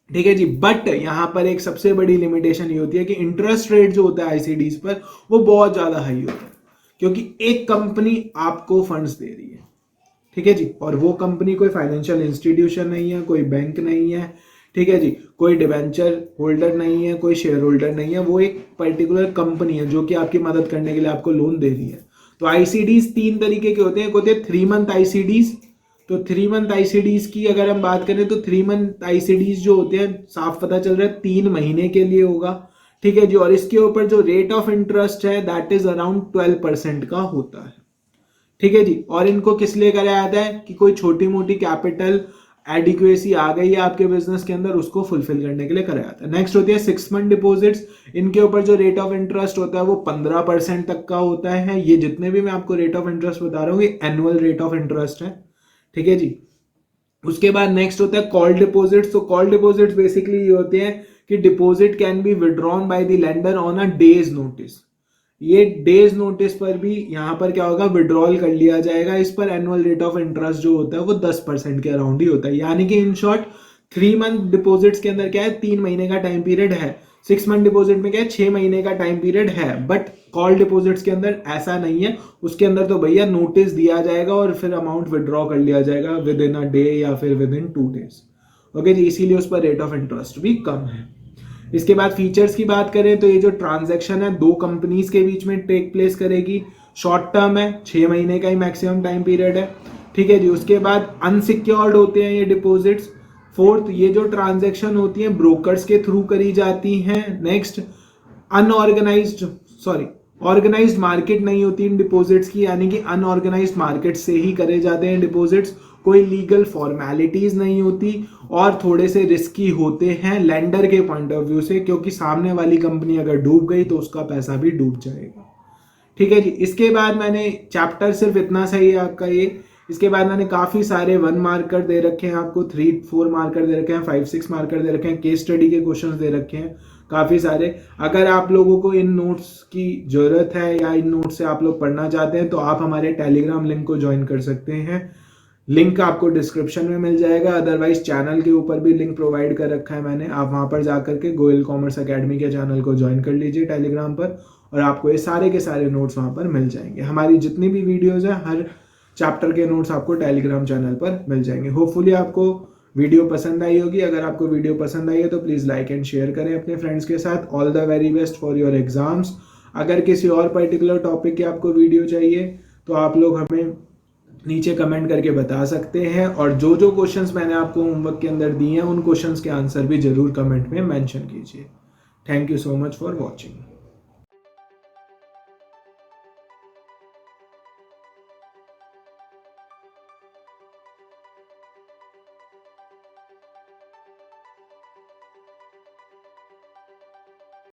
ठीक है जी। बट यहां पर एक सबसे बड़ी लिमिटेशन ये होती है कि इंटरेस्ट रेट जो होता है आईसीडीज पर वो बहुत ज्यादा हाई होता है, क्योंकि एक कंपनी आपको फंड्स दे रही है, ठीक है जी, और वो कंपनी कोई फाइनेंशियल इंस्टीट्यूशन नहीं है, कोई बैंक नहीं है, ठीक है जी, कोई डिवेंचर होल्डर नहीं है, कोई शेयर होल्डर नहीं है, वो एक पर्टिकुलर कंपनी है जो कि आपकी मदद करने के लिए आपको लोन दे रही है। तो आईसीडीज तीन तरीके के होते हैं, एक होते हैं 3 मंथ आईसीडीज। तो 3 मंथ आईसीडीज की अगर हम बात करें तो 3 मंथ आईसीडीज जो होते हैं साफ पता चल रहा है 3 महीने के लिए होगा, ठीक है जी, और इसके ऊपर जो रेट ऑफ इंटरेस्ट है दैट इज अराउंड 12% का होता है, ठीक है जी। और इनको किस लिए कराया जाता है कि कोई छोटी मोटी कैपिटल एडिक्वेसी आ गई है आपके बिजनेस के अंदर, उसको फुलफिल करने के लिए कराया जाता है। नेक्स्ट होती है 6 मंथ डिपॉजिट्स। इनके ऊपर जो रेट ऑफ इंटरेस्ट होता है वो 15% तक का होता है। ये जितने भी मैं आपको रेट ऑफ इंटरेस्ट बता रहा हूँ ये एनुअल रेट ऑफ इंटरेस्ट है, ठीक है जी। उसके बाद नेक्स्ट होता है कॉल डिपॉजिट्स। तो कॉल डिपॉजिट्स बेसिकली ये होते हैं कि deposit can be withdrawn by the lender on a days notice. ये डेज नोटिस पर भी यहां पर क्या होगा, विड्रॉल कर लिया जाएगा। इस पर एनुअल रेट ऑफ इंटरेस्ट जो होता है वो 10% के अराउंड ही होता है, यानी कि इन शॉर्ट 3 मंथ डिपॉजिट्स के अंदर क्या है 3 महीने का टाइम पीरियड है, 6 मंथ डिपॉजिट में क्या है 6 महीने का टाइम पीरियड है। बट कॉल डिपॉजिट्स के अंदर ऐसा नहीं है, उसके अंदर तो भैया नोटिस दिया जाएगा और फिर अमाउंट विड्रॉ कर लिया जाएगा विद इन अ डे या फिर विद इन 2 डेज। ओके जी, इसीलिए उस पर रेट ऑफ इंटरेस्ट भी कम है। इसके बाद फीचर्स की बात करें तो ये जो ट्रांजैक्शन है 2 कंपनीज के बीच में टेक प्लेस करेगी, शॉर्ट टर्म है, 6 महीने का ही मैक्सिमम टाइम पीरियड है, ठीक है जी। उसके बाद अनसिक्योर्ड होते हैं ये डिपॉजिट्स। फोर्थ, ये जो ट्रांजैक्शन होती है ब्रोकर्स के थ्रू करी जाती हैं। नेक्स्ट, ऑर्गेनाइज्ड मार्केट नहीं होती इन डिपॉजिट्स की, यानी कि अनऑर्गेनाइज्ड मार्केट से ही करे जाते हैं डिपॉजिट्स। कोई लीगल फॉर्मेलिटीज नहीं होती और थोड़े से रिस्की होते हैं लेंडर के पॉइंट ऑफ व्यू से, क्योंकि सामने वाली कंपनी अगर डूब गई तो उसका पैसा भी डूब जाएगा, ठीक है जी। इसके बाद मैंने चैप्टर सिर्फ इतना सही है आपका ये। इसके बाद मैंने काफी सारे 1 मार्कर दे रखे हैं आपको, 3-4 मार्कर दे रखे हैं, 5-6 मार्कर दे रखे हैं, केस स्टडी के क्वेश्चंस दे रखे हैं काफी सारे। अगर आप लोगों को इन नोट्स की जरूरत है या इन नोट्स से आप लोग पढ़ना चाहते हैं तो आप हमारे टेलीग्राम लिंक को ज्वाइन कर सकते हैं, लिंक आपको डिस्क्रिप्शन में मिल जाएगा। अदरवाइज चैनल के ऊपर भी लिंक प्रोवाइड कर रखा है मैंने, आप वहां पर जाकर के गोयल कॉमर्स अकेडमी के चैनल को ज्वाइन कर लीजिए टेलीग्राम पर, और आपको ये सारे के सारे नोट्स वहां पर मिल जाएंगे। हमारी जितनी भी वीडियोज हैं हर चैप्टर के नोट्स आपको टेलीग्राम चैनल पर मिल जाएंगे। होपफुली आपको वीडियो पसंद आई होगी। अगर आपको वीडियो पसंद आई है तो प्लीज़ लाइक एंड शेयर करें अपने फ्रेंड्स के साथ। All the very best for your exams. अगर किसी और पर्टिकुलर टॉपिक की आपको वीडियो चाहिए तो आप लोग हमें नीचे कमेंट करके बता सकते हैं, और जो जो क्वेश्चंस मैंने आपको होमवर्क के अंदर दिए हैं उन क्वेश्चंस के आंसर भी जरूर कमेंट में मेंशन कीजिए। Thank you so much for watching.